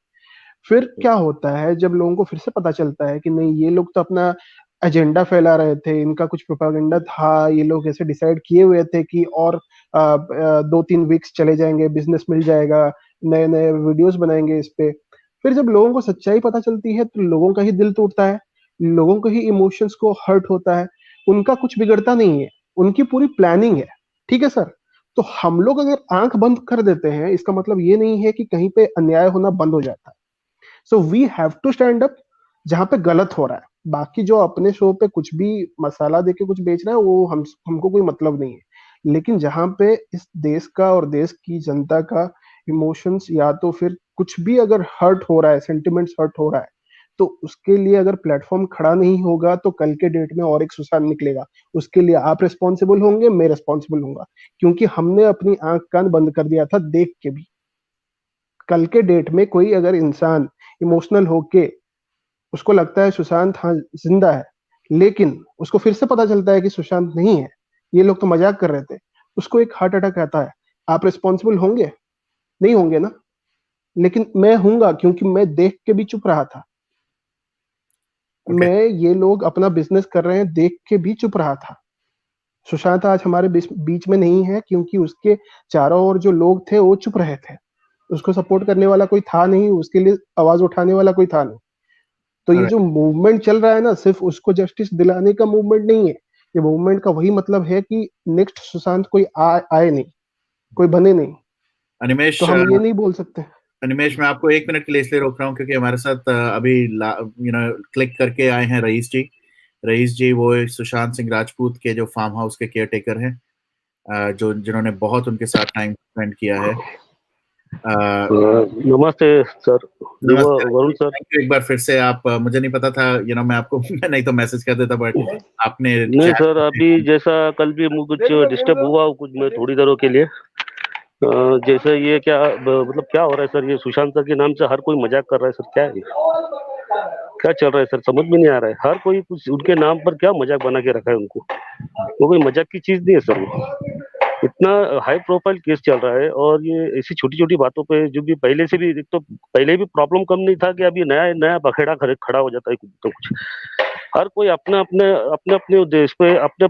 फिर क्या होता है जब लोगों को फिर से पता चलता है कि नहीं, ये लोग तो अपना एजेंडा फैला रहे थे, इनका कुछ प्रोपागेंडा था, ये लोग ऐसे डिसाइड किए हुए थे कि और 2-3 वीक्स चले जाएंगे, बिजनेस मिल जाएगा, नए नए वीडियोस बनाएंगे इस पे. फिर जब लोगों को सच्चाई पता चलती है तो लोगों का ही दिल टूटता है, लोगों को ही इमोशंस को हर्ट होता है. उनका कुछ बिगड़ता नहीं है, उनकी पूरी प्लानिंग है. ठीक है सर, तो हम लोग अगर आंख बंद कर देते हैं, इसका मतलब ये नहीं है कि कहीं पे अन्याय होना बंद हो जाता है. So we have to stand up जहां पे गलत हो रहा है. बाकी जो अपने शो पे कुछ भी मसाला देके कुछ बेच रहा है, वो हमको कोई मतलब नहीं है. लेकिन जहां पे इस देश का और देश की जनता का इमोशंस या तो फिर कुछ भी अगर हर्ट हो रहा है, सेंटिमेंट्स हर्ट हो रहा है, तो उसके लिए अगर प्लेटफॉर्म खड़ा नहीं होगा तो कल के डेट में और एक सुशांत निकलेगा. उसके लिए आप रिस्पॉन्सिबल होंगे, मैं रिस्पॉन्सिबल होऊंगा, क्योंकि हमने अपनी आंख कान बंद कर दिया था देख के भी. कल के डेट में कोई अगर इंसान इमोशनल होके उसको लगता है सुशांत हाँ जिंदा है, लेकिन उसको फिर से पता चलता है कि सुशांत नहीं है, ये लोग तो मजाक कर रहे थे, उसको एक हार्ट अटैक आता है, आप रिस्पॉन्सिबल होंगे? नहीं होंगे ना. लेकिन मैं हूंगा, क्योंकि मैं देख के भी चुप रहा था. Okay. मैं ये लोग अपना बिजनेस कर रहे हैं देख के भी चुप रहा था. सुशांत आज हमारे बीच में नहीं है क्योंकि उसके चारों ओर जो लोग थे वो चुप रहे थे. उसको सपोर्ट करने वाला कोई था नहीं, उसके लिए आवाज उठाने वाला कोई था नहीं. तो ये जो मूवमेंट चल रहा है ना, सिर्फ उसको जस्टिस दिलाने का मूवमेंट नहीं है. ये मूवमेंट का वही मतलब है कि नेक्स्ट सुशांत कोई आए नहीं, कोई बने नहीं. अनिमेश, तो हम ये नहीं बोल सकते. अनिमेश, मैं आपको 1 मिनट के लिए इसलिए रोक रहा हूँ क्योंकि हमारे साथ अभी क्लिक करके आए हैं रईस जी. रईस जी वो सुशांत सिंह राजपूत के जो फार्म हाउस के केयर टेकर हैं, जिन्होंने बहुत उनके साथ टाइम स्पेंड किया है. नमस्ते sir. Varun sir, thank you. एक बार फिर से आप, मुझे नहीं पता था मैं आपको मैं नहीं तो मैसेज कर देता, बट आपने नहीं सर, अभी जैसा कल भी मुझे कुछ डिस्टर्ब हुआ कुछ में थोड़ी देरों के लिए. जैसे ये क्या मतलब क्या हो रहा है सर, ये सुशांत सर के नाम से हर कोई मजाक कर रहा है सर. क्या है क्या चल रहा है सर, समझ में नहीं आ रहा है. हर कोई कुछ उनके नाम पर क्या मजाक बना के रखा है उनको. वो कोई मजाक की चीज नहीं है सर. वो इतना हाई प्रोफाइल केस चल रहा है, और ये ऐसी छोटी छोटी बातों पे जो भी पहले से भी, एक तो पहले भी प्रॉब्लम कम नहीं था कि अभी नया नया बखेड़ा खड़ा हो जाता है तो कुछ. हर कोई अपने अपने देश पे अपने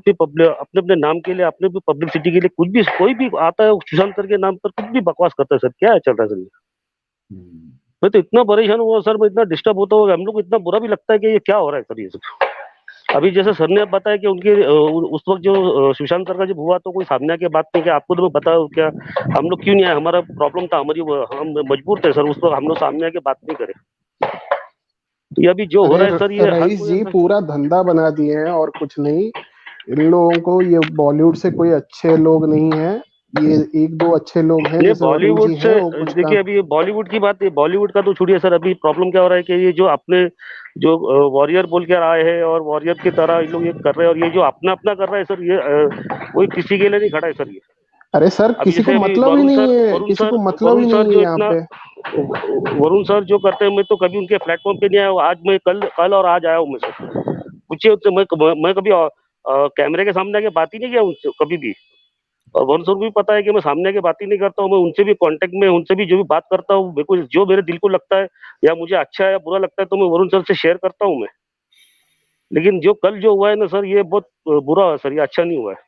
अपने नाम के लिए, अपने पब्लिसिटी के लिए कुछ भी, कोई भी आता है सुशांत सर के नाम पर कुछ भी बकवास करता है सर. क्या चल रहा है सर ये? मैं तो इतना परेशान हुआ सर, मैं इतना डिस्टर्ब होता हूँ, हम लोग को इतना बुरा भी लगता है कि ये क्या हो रहा है सर ये सब. अभी जैसे सर ने बताया कि उनके उस वक्त जो सुशांत सर का जब हुआ तो कोई सामने आके बात नहीं, कि आपको तो मैं बता क्या हम लोग क्यों नहीं आए, हमारा प्रॉब्लम था, हम मजबूर थे सर उस वक्त, हम लोग सामने आके बात नहीं करे. ये अभी जो हो रहा है सर, ये रईस जी पूरा धंधा बना दिए हैं और कुछ नहीं. इन लोगों को, ये बॉलीवुड से कोई अच्छे लोग नहीं है, ये 1-2 अच्छे लोग हैं जैसे बॉलीवुड जी से. हैं, वो कुछ देखिए अभी बॉलीवुड की बात है, बॉलीवुड का तो छोड़िए सर. अभी प्रॉब्लम क्या हो रहा है कि ये जो अपने जो वॉरियर बोल के आए हैं और वॉरियर की तरह ये लोग ये कर रहे हैं, और ये जो अपना अपना कर रहा है सर, ये कोई किसी के लिए नहीं खड़ा है सर. ये अरे सर अभी किसी को जैसे अभी मतलब ही वरुण नहीं सर है, वरुण किसी सर को मतलब वरुण ही सर नहीं है जो यहाँ इतना पे। वरुण सर जो करते हैं, मैं तो कभी उनके प्लेटफॉर्म पे नहीं आया हूँ। आज मैं कल और आज आया हूँ मैं सर। पूछिए तो मैं कभी कैमरे के सामने आके बात ही नहीं किया उनसे कभी भी। और वरुण सर को भी पता है कि मैं सामने आके बात ही नहीं करता हूँ। मैं उनसे भी कांटेक्ट में, उनसे भी जो भी बात करता हूँ, मेरे को जो मेरे दिल को लगता है या मुझे अच्छा या बुरा लगता है तो मैं वरुण सर से शेयर करता हूँ मैं। लेकिन जो कल जो हुआ है ना सर, ये बहुत बुरा है सर, ये अच्छा नहीं हुआ है।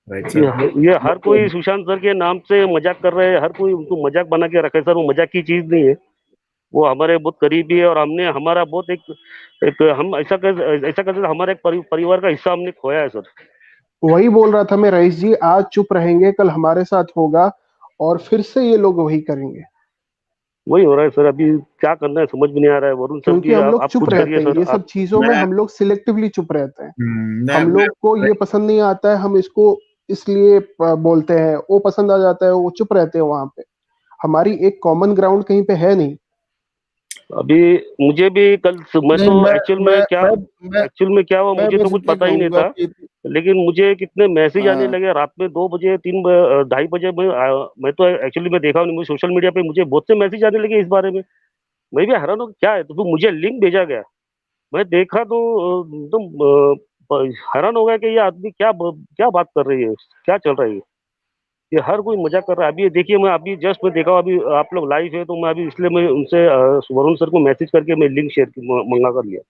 राइट ये सर। ये हर कोई सुशांत सर के नाम से मजाक कर रहे हैं, हर कोई उनको मजाक बना के रखे सर। वो मजाक की चीज नहीं है, वो हमारे बहुत करीबी है और हमने हमारा बहुत एक हम ऐसा करते हमारे एक परिवार का हिस्सा हमने खोया है सर। वही बोल रहा था मैं रईस जी, आज चुप रहेंगे कल हमारे साथ होगा और फिर से ये लोग वही करेंगे। वही हो रहा है सर। अभी क्या करना है समझ में नहीं आ रहा है। वरुण सर क्योंकि भी हम लोग आप चुप खुद करिए रहते हैं, सर ये सब आप। चीजों में मैं हम लोग सिलेक्टिवली चुप रहते हैं। मैं, हम मैं लोग को ये पसंद नहीं आता है, हम इसको इसलिए बोलते हैं, वो पसंद आ जाता है, वो चुप रहते हैं वहां पे। हमारी एक कॉमन ग्राउंड कहीं पे है नहीं। अभी मुझे भी कल मैं नहीं, तो एक्चुअल में क्या हुआ मैं मुझे तो बस कुछ इतने पता ही नहीं कहूंगा था। कि लेकिन मुझे कितने मैसेज आने हाँ, लगे रात में 2 बजे 2:30 बजे। मैं तो एक्चुअली मैं देखा नहीं, मुझे सोशल मीडिया पे मुझे बहुत से मैसेज आने लगे इस बारे में। मैं भी हैरान हूँ कि क्या है, तो फिर मुझे लिंक भेजा गया। मैं देखा तो हैरान हो गया कि ये आदमी क्या बात कर रही है, क्या चल रहा है ये हर कोई मजाक कर रहा है। अभी ये देखिए, मैं अभी जस्ट मैं देखा हूं, अभी आप लोग लाइव है तो मैं अभी इसलिए मैं उनसे वरुण सर को मैसेज करके मैं लिंक मंगा कर लिया।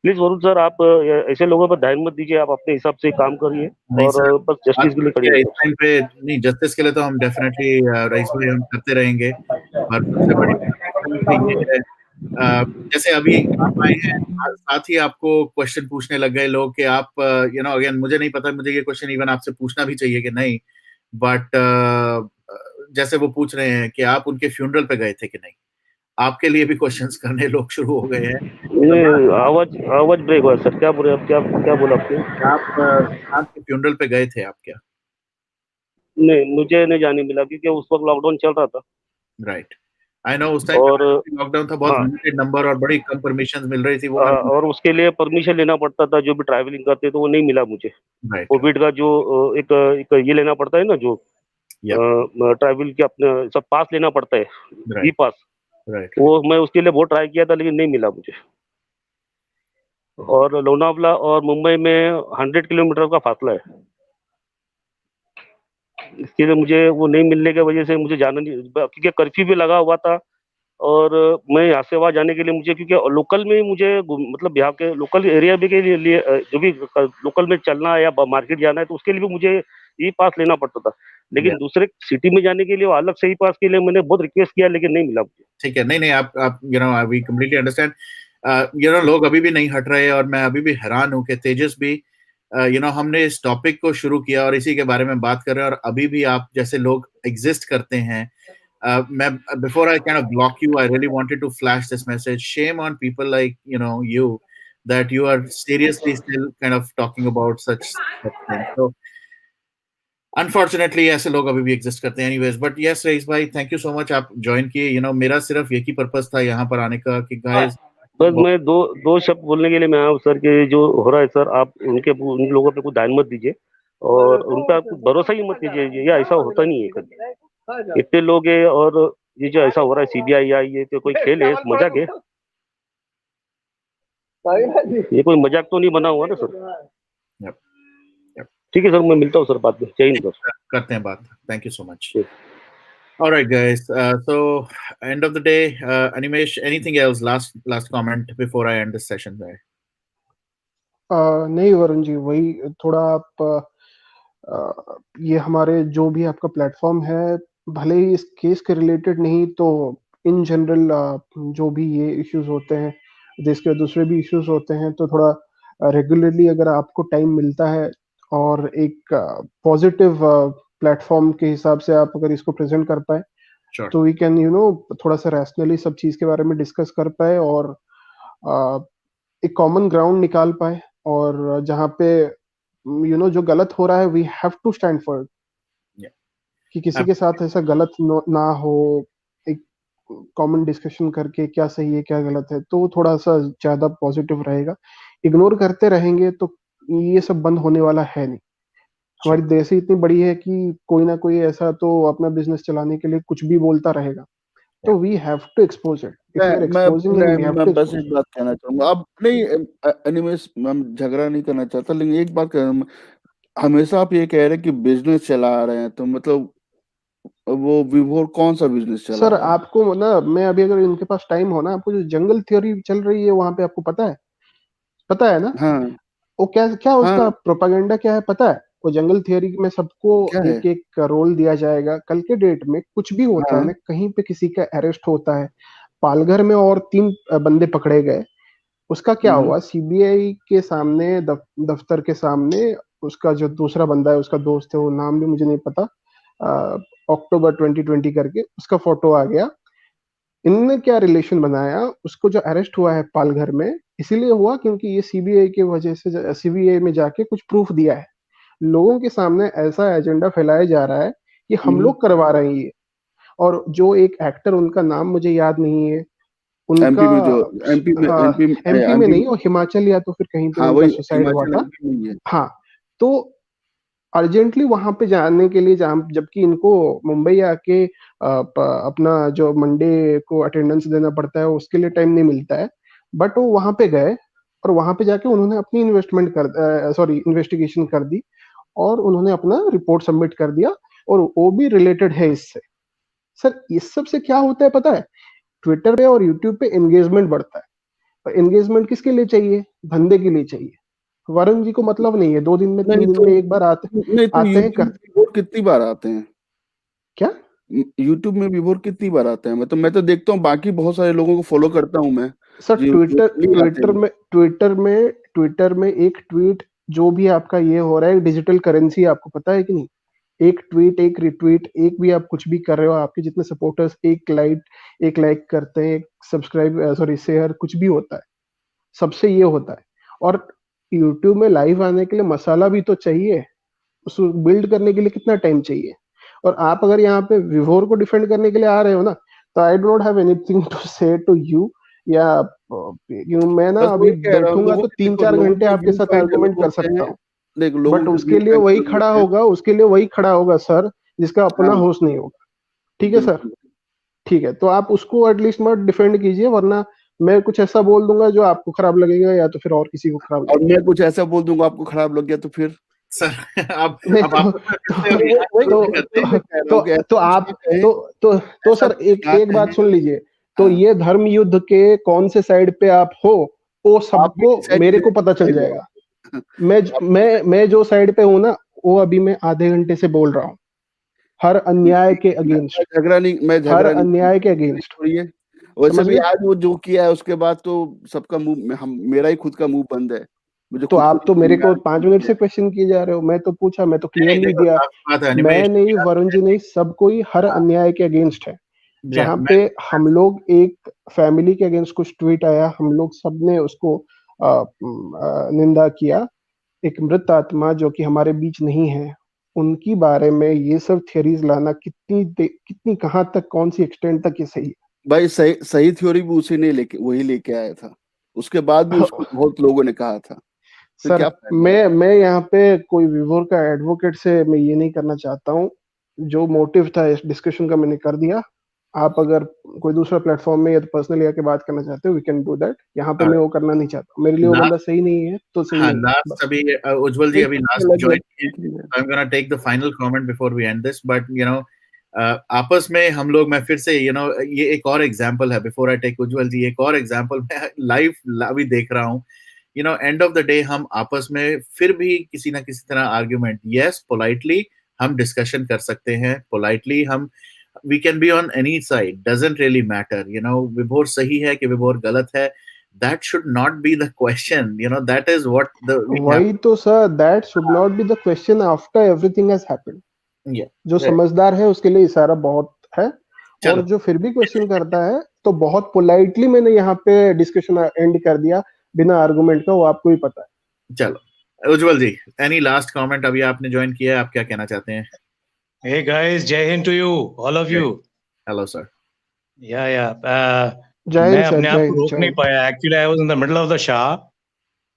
प्लीज वरुण सर आप ऐसे लोगों पर ध्यान मत दीजिए, आप अपने हिसाब से काम करिए नहीं और सर, बस बात जस्टिस के लिए ये खड़िए है, इस सर। टाइम पे नहीं, जस्टिस के लिए तो हम डेफिनेटली रईस भाई हम करते रहेंगे। और सबसे बड़ी बात तो ये है, जैसे अभी आप आए हैं, साथ ही आपको क्वेश्चन पूछने लग गए लोग कि आप अगेन मुझे नहीं पता, मुझे ये क्वेश्चन इवन आपसे पूछना भी चाहिए कि नहीं, बट जैसे वो पूछ रहे हैं कि आप उनके फ्यूनरल पे गए थे कि नहीं, आपके लिए भी क्वेश्चंस करने लोग शुरू हो गए हैं। ये सलमान, आवाज आवाज ब्रेक हुआ सर, क्या बोले आप, क्या क्या बोला आपने? आप सुशांत के फ्यूनरल पे गए थे आप क्या? नहीं, मुझे नहीं जाने मिला क्योंकि उस वक्त लॉकडाउन चल रहा था। राइट, आई नो उस टाइम और पे लॉकडाउन था, बहुत हाँ, लिमिटेड नंबर और बड़ी कम परमिशन मिल रही थी, वो मैं और उसके लिए परमिशन लेना पड़ता था, जो भी ट्रैवलिंग करते तो वो नहीं मिला मुझे। राइट कोविड का जो एक ये लेना पड़ता है ना, जो या ट्रैवल के अपने सब पास लेना पड़ता है, ई राइट पास। राइट वो मैं उसके लिए बहुत ट्राई किया था लेकिन नहीं मिला मुझे। और लोनावला और मुंबई में 100 किलोमीटर का फासला है, इसके लिए मुझे वो नहीं मिलने की वजह से मुझे जाना नहीं, क्योंकि कर्फ्यू भी लगा हुआ था। और मैं यहाँ से वहाँ जाने के लिए मुझे, क्योंकि लोकल में ही मुझे मतलब यहाँ के लोकल एरिया भी के लिए जो भी लोकल में चलना है या मार्केट जाना है तो उसके लिए भी मुझे ई पास लेना पड़ता था। या लेकिन दूसरे सिटी में जाने के लिए वो अलग से ई पास के लिए मैंने बहुत रिक्वेस्ट किया लेकिन नहीं मिला मुझे। ठीक है, नहीं नहीं, आप वी कम्प्लीटली अंडरस्टैंड। लोग अभी भी नहीं हट रहे, और मैं अभी भी हैरान हूँ कि तेजस भी हमने इस टॉपिक को शुरू किया और इसी के बारे में बात कर रहे हैं, और अभी भी आप जैसे लोग एग्जिस्ट करते हैं। मैं before I can block you, I really wanted to flash this message, shame on people like you that you are seriously still kind of talking about such things. So unfortunately ऐसे लोग अभी भी exist करते हैं। Anyways, but yes rice भाई, thank you so much, आप join किए। मेरा सिर्फ एक ही पर्पस था यहाँ पर आने का कि गाइस, बस मैं दो दो शब्द बोलने के लिए मैं आया हूँ सर, कि जो हो रहा है सर, आप उन लोगों पे कुछ ध्यान मत दीजिए और उन पे आप कुछ भरोसा ही मत कीजिए। ये ऐसा होता नहीं है कभी, इतने लोग हैं और ये जो ऐसा हो रहा है सीबीआई या ये तो कोई खेल है, मजाक है, ये कोई मजाक तो नहीं बना हुआ ना सर। yep, yep. ठीक है सर, मैं मिलता हूँ सर बाद में। जय हिंद सर। करते हैं बात, thank you so much. All right, guys. So, end of the day, Animesh, anything else? Last comment before I end this session, guy. नहीं वरुण जी, वही थोड़ा आप ये हमारे जो भी आपका प्लेटफॉर्म है, भले ही इस केस के रिलेटेड नहीं तो इन जनरल जो भी ये इश्यूज होते हैं, देश के दूसरे भी इश्यूज होते हैं, तो थोड़ा रेगुलरली अगर आपको टाइम मिलता है और एक पॉजिटिव प्लेटफॉर्म के हिसाब से आप अगर इसको प्रेजेंट कर पाए, Sure. तो वी कैन थोड़ा सा रैशनली सब चीज के बारे में डिस्कस कर पाए और एक कॉमन ग्राउंड निकाल पाए, और जहाँ पे जो गलत हो रहा है we have to stand for it, Yeah. कि किसी के साथ ऐसा गलत ना हो। एक कॉमन डिस्कशन करके क्या सही है क्या गलत है, तो थोड़ा सा ज्यादा पॉजिटिव रहेगा। इग्नोर करते रहेंगे तो ये सब बंद होने वाला है नहीं। हमारी देश ही इतनी बड़ी है कि कोई ना कोई ऐसा तो अपना बिजनेस चलाने के लिए कुछ भी बोलता रहेगा, तो we have to expose it, if we are exposing it we have to बस एक्सपोज एक बात कहना चाहूंगा। अब नहीं, एनीवेज मैं झगड़ा नहीं करना चाहता, लेकिन एक बात हमेशा आप ये कह रहे हैं कि बिजनेस चला रहे हैं, तो मतलब वो विभोर कौन सा बिजनेस चला सर। रहा है? आपको ना, मैं अभी अगर इनके पास टाइम हो ना, आपको जो जंगल थ्योरी चल रही है वहां पे आपको पता है ना? हाँ वो क्या क्या उसका हाँ, प्रोपागेंडा क्या है पता है? वो जंगल थियरी में सबको क्या है? एक एक रोल दिया जाएगा। कल के डेट में कुछ भी होता है हाँ ना, कहीं पे किसी का अरेस्ट होता है, पालघर में और 3 बंदे पकड़े गए, उसका क्या हम्म, हुआ? सीबीआई के सामने, दफ्तर के सामने, उसका जो दूसरा बंदा है, उसका दोस्त है, वो नाम भी मुझे नहीं पता, अक्टूबर 2020 करके उसका फोटो आ गया। इनने क्या रिलेशन बनाया? उसको जो अरेस्ट हुआ है पालघर में, इसीलिए हुआ क्योंकि ये सीबीआई के वजह से सीबीआई में जाके कुछ प्रूफ दिया है। लोगों के सामने ऐसा एजेंडा फैलाया जा रहा है कि हम हम्म। लोग करवा रहे हैं ये। और जो एक एक्टर, उनका नाम मुझे याद नहीं है, एमपी उनका में जो एमपी में एमपी एमपी में एमपी नहीं, और हिमाचल या तो फिर कहीं पे हाँ उनका वही सुसाइड हुआ हिमाचल था। एमपी में ही है। हाँ, तो अर्जेंटली वहां पे जाने के लिए, जहाँ जबकि इनको मुंबई आके अपना जो मंडे को अटेंडेंस देना पड़ता है, उसके लिए टाइम नहीं मिलता है, बट वो वहां पे गए और वहां पे जाके उन्होंने अपनी इन्वेस्टिगेशन कर दी और उन्होंने अपना रिपोर्ट सबमिट कर दिया, और वो भी रिलेटेड है इससे। सर, इस सब से क्या होता है पता है? ट्विटर पे और यूट्यूब पे एंगेजमेंट बढ़ता है, और एंगेजमेंट किसके लिए चाहिए? धंधे के लिए चाहिए। वरुण जी को मतलब नहीं है, 2 दिन में, 3 नहीं दिन तो में एक बार आते नहीं तो आते हैं, यूट्यूब में विभोर कितनी बार आते हैं? क्या? यूट्यूब में विभोर कितनी बार आते हैं? मैं तो देखता हूँ, बाकी बहुत सारे लोगों को फॉलो करता हूँ मैं, सर, जो नहीं आते हैं। ट्विटर में एक ट्वीट, जो भी आपका ये हो रहा है, डिजिटल करेंसी, आपको पता है कि नहीं? एक ट्वीट, एक रिट्वीट, एक भी आप कुछ भी कर रहे हो, आपके जितने सपोर्टर्स एक लाइक करते हैं, एक शेयर, कुछ भी होता है, सबसे ये होता है। और यूट्यूब में लाइव आने के लिए मसाला भी तो चाहिए, उसको बिल्ड करने के लिए कितना टाइम चाहिए? और आप अगर यहाँ पे विभोर को डिफेंड करने के लिए आ रहे हो ना, तो I don't have anything to say to you, या मैं ना बस अभी वही कह रहा हूँ, बैठूंगा तो देखो 3-4 लोगों घंटे का आपके व्यू साथ पॉइंट आर्गुमेंट अलग कर होते सकता हैं। हूँ, देखो लोगों बट के व्यू पॉइंट अलग होते हैं। उसके लिए वही खड़ा होगा सर, जिसका अपना हाँ होश नहीं होगा। ठीक है सर? बिल्कुल। ठीक है, तो आप उसको एटलीस्ट मत डिफेंड कीजिए, वरना मैं कुछ ऐसा बोल दूंगा जो आपको खराब लगेगा, या तो फिर और किसी को खराब और लगेगा। मैं कुछ ऐसा बोल दूंगा आपको खराब लग गया तो फिर सर अब नहीं अब तो आपस में फिर तो से अब यहाँ वही शुरू तो करते वही हैं। मैं कह रहा तो हूँ कि तो ऐसा कुछ आप ना कहें, तो ऐसा सर, कुछ एक ना एक बात कहें। सुन लीजिए। तो हाँ, ये धर्म युद्ध के कौन से साइड पे आप हो, वो आप भी सबको, डिसाइड मेरे को करें पता चल साइड जाएगा। वाला। मैं आप मैं जो साइड पे हूं ना, वो अभी मैं आधे घंटे से बोल रहा हूँ, हर अन्याय के अगेंस्ट, मैं हर झगड़ा नहीं अन्याय के नहीं अगेंस्ट। छोड़िए। वैसे समझ भी गए? आज वो जो किया है उसके बाद तो सबका मुंह, हम मेरा ही खुद का मुंह बंद है, मुझे तो खुद को आप तो मेरे को याद 5 नहीं मिनट है। से क्वेश्चन किए जा रहे हो। मैं तो पूछा, मैं तो नहीं नहीं, क्लियरली देखो दिया। साफ बात है मैं अनिमेश। नहीं, वरुण जी नहीं, सब कोई हर अन्याय के अगेंस्ट है। जहां मैं पे हम लोग एक फैमिली के अगेंस्ट कुछ ट्वीट आया, हम लोग सबने उसको निंदा किया। एक मृत आत्मा जो कि हमारे बीच नहीं है, उनकी बारे में ये सब थियरीज लाना कितनी कहाँ तक, कौन सी एक्सटेंट तक ये सही भाई सही सही थ्योरी भी उसी ने वही लेके आया था, उसके बाद भी है? उसको बहुत लोगों ने कहा था, फिर सर, क्या फायदा है? मैं यहाँ पे कोई विवोर का एडवोकेट से मैं ये नहीं करना चाहता हूँ। जो मोटिव था इस डिस्कशन का, मैंने कर दिया। आप अगर कोई दूसरा प्लेटफॉर्म में या तो पर्सनली आके बात करना चाहते हो, वी कैन डू दैट। यहाँ पे मैं वो करना नहीं चाहता। मेरे लिए वो बंदा लास्ट सही नहीं है तो सही हाँ नहीं है, लास्ट बस। अभी उज्जवल जी नहीं अभी सबकी लास्ट अलग ज्वाइन अलग किए। thinking है। I am gonna take the final comment before we end this, but आपस में हम लोग, मैं फिर से ये एक और एग्जांपल है बिफोर आई टेक उज्जवल जी, एक और एग्जांपल मैं लाइव अभी देख रहा हूँ। एंड ऑफ द डे हम आपस में फिर भी किसी ना किसी तरह आर्ग्यूमेंट, यस पोलाइटली हम डिस्कशन कर सकते हैं, पोलाइटली हम we can be on any side, doesn't really matter. Vibhor सही है कि विभोर गलत है, that should not be the question. That is what we have. वही तो sir, that should not be the question after everything has happened. Yeah. जो Right. समझदार है उसके लिए इशारा बहुत है, और चलो जो फिर भी क्वेश्चन करता है, तो बहुत पोलाइटली मैंने यहाँ पे डिस्कशन एंड कर दिया बिना आर्गुमेंट का, वो आपको ही पता है। चलो उज्जवल जी, एनी लास्ट कमेंट? अभी आपने ज्वाइन किया है, आप क्या कहना चाहते हैं? Hey guys, Jai Hind to you, all of you. Hello sir. Yeah. जय मैं हिंद सर, अपने आप जय को हिंद, रोक जय नहीं हिंद। पाया. Actually, I was in the middle of the shower.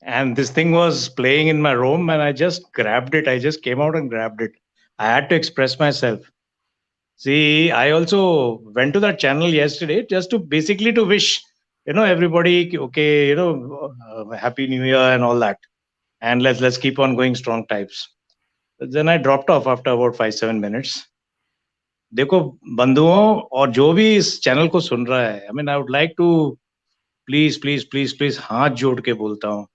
and this thing was playing in my room, and I just grabbed it. I just came out and grabbed it. I had to express myself. See, I also went to that channel yesterday just to basically to wish, everybody, okay, happy new year and all that, and let's keep on going strong types. But then I dropped off after about 5-7 minutes. देखो बंधुओं और जो भी इस channel को सुन रहा है, I mean I would like to please हाथ जोड़ के बोलता हूँ,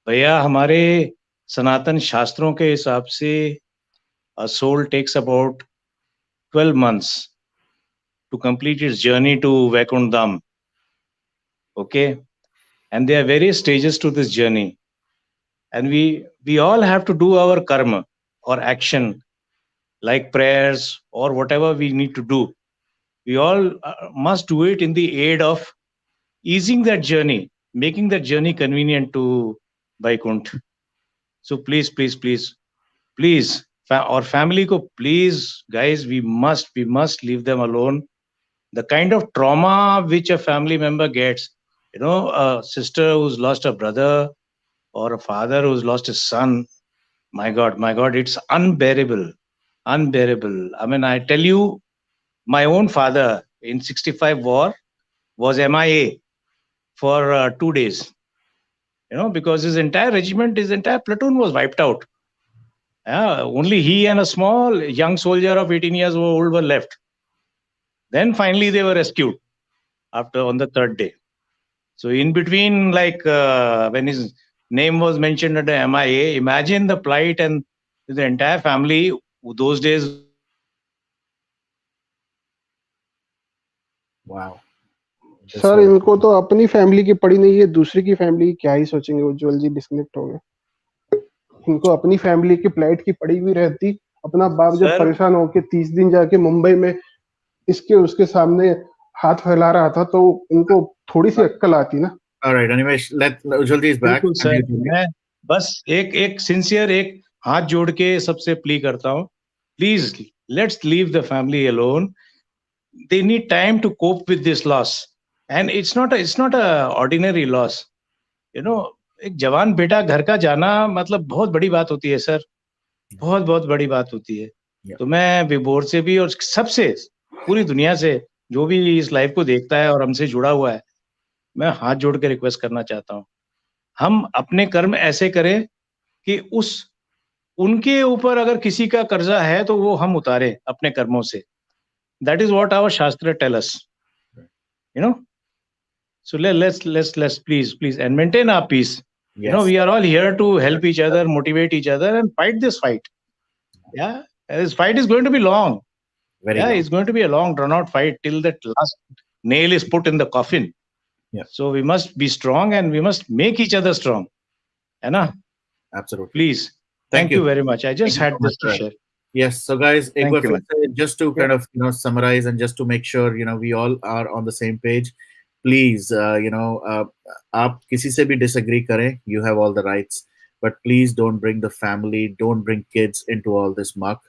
भैया हमारे सनातन शास्त्रों के हिसाब से a soul takes about 12 months to complete its journey to Vaikundam. Okay, and there are various stages to this journey, and we all have to do our karma or action, like prayers or whatever we need to do. We all must do it in the aid of easing that journey, making that journey convenient to Vaikunt. So please, our family ko please, guys, we must leave them alone. The kind of trauma which a family member gets, a sister who's lost a brother or a father who's lost his son, my God, it's unbearable. I mean, I tell you, my own father in 65 war was MIA for 2 days, because his entire regiment, his entire platoon was wiped out. Only he and a small young soldier of 18 years old were left. Then finally they were rescued on the 3rd day. So in between, like when his name was mentioned under MIA, imagine the plight and the entire family those days. Wow. Sir इनको तो अपनी family की पड़ी नहीं है, दूसरी की family की क्या ही सोचेंगे, उज्जवल जी डिस्कनेक्ट हो गए। इनको अपनी फैमिली की फ्लाइट की पड़ी हुई रहती, अपना बाप जब परेशान होके 30 दिन जाके मुंबई में इसके उसके सामने हाथ फैला रहा था, तो उनको थोड़ी सी अक्ल आती ना। Alright, Animesh, let Ujjwal is back. मैं बस एक सिंसियर एक हाथ जोड़ के सबसे प्ली करता हूँ, please let's leave the family alone. They need time to cope with this loss, and it's not a ordinary loss. एक जवान बेटा घर का जाना मतलब बहुत बड़ी बात होती है सर, बहुत बड़ी बात होती है. तो मैं विभोर से भी और सबसे पूरी दुनिया से जो भी इस लाइव को देखता है और हमसे जुड़ा हुआ है, मैं हाथ जोड़ के रिक्वेस्ट करना चाहता हूँ, हम अपने कर्म ऐसे करें कि उनके ऊपर अगर किसी का कर्जा है तो वो हम उतारे अपने कर्मों से. That is what our Shastra tell us, So let's please and maintain our peace. Yes. We are all here to help each other, motivate each other, and fight this fight. Yeah, this fight is going to be long. Very long. It's going to be a long, drawn-out fight till that last nail is put in the coffin. Yeah. So we must be strong, and we must make each other strong. Absolutely. Please. Thank you very much. I just had this to share. Yes. So guys, Thank you, just to kind of summarize and just to make sure we all are on the same page. Please, आप किसी से भी disagree करें, you have all the rights, but please don't bring the family, don't bring kids into all this muck.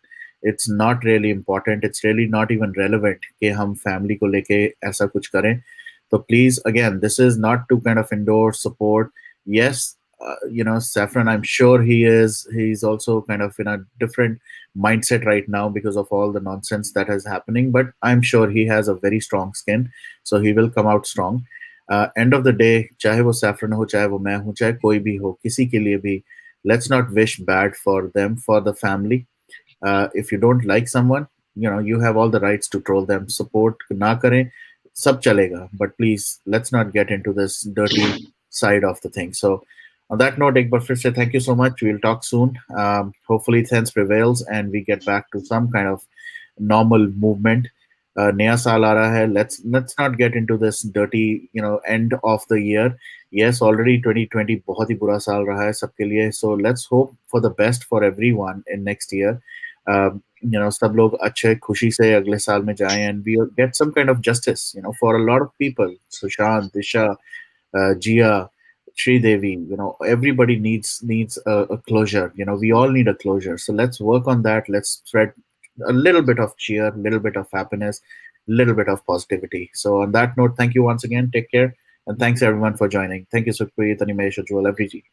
It's not really important. It's really not even relevant कि हम family को लेके ऐसा कुछ करें. So please, again, this is not to kind of endorse, support. Yes, Saffron, I'm sure he's also kind of in a different mindset right now because of all the nonsense that is happening, but I'm sure he has a very strong skin, so he will come out strong. End of the day, चाहे वो Saffron हो, चाहे वो मैं हूँ, चाहे कोई भी हो, किसी के लिए भी, let's not wish bad for them, for the family. If you don't like someone, you have all the rights to troll them. Support ना करें, सब चलेगा, but please, let's not get into this dirty side of the thing. So on that note, एक बार फिर से thank you so much. We'll talk soon. Hopefully sense prevails and we get back to some kind of normal movement. नया साल आ रहा है. Let's not get into this dirty, end of the year. Yes, already 2020 बहुत ही बुरा साल रहा है सबके लिए. So let's hope for the best for everyone in next year. सब लोग अच्छे खुशी से अगले साल में जाएं and we get some kind of justice, for a lot of people. Sushant, Disha, Jia, Sridevi, everybody needs a closure. We all need a closure. So let's work on that. Let's spread a little bit of cheer, a little bit of happiness, a little bit of positivity. So on that note, thank you once again. Take care. And thanks everyone for joining. Thank you, Sukhpreet, Animesh, Ujjwal, everybody.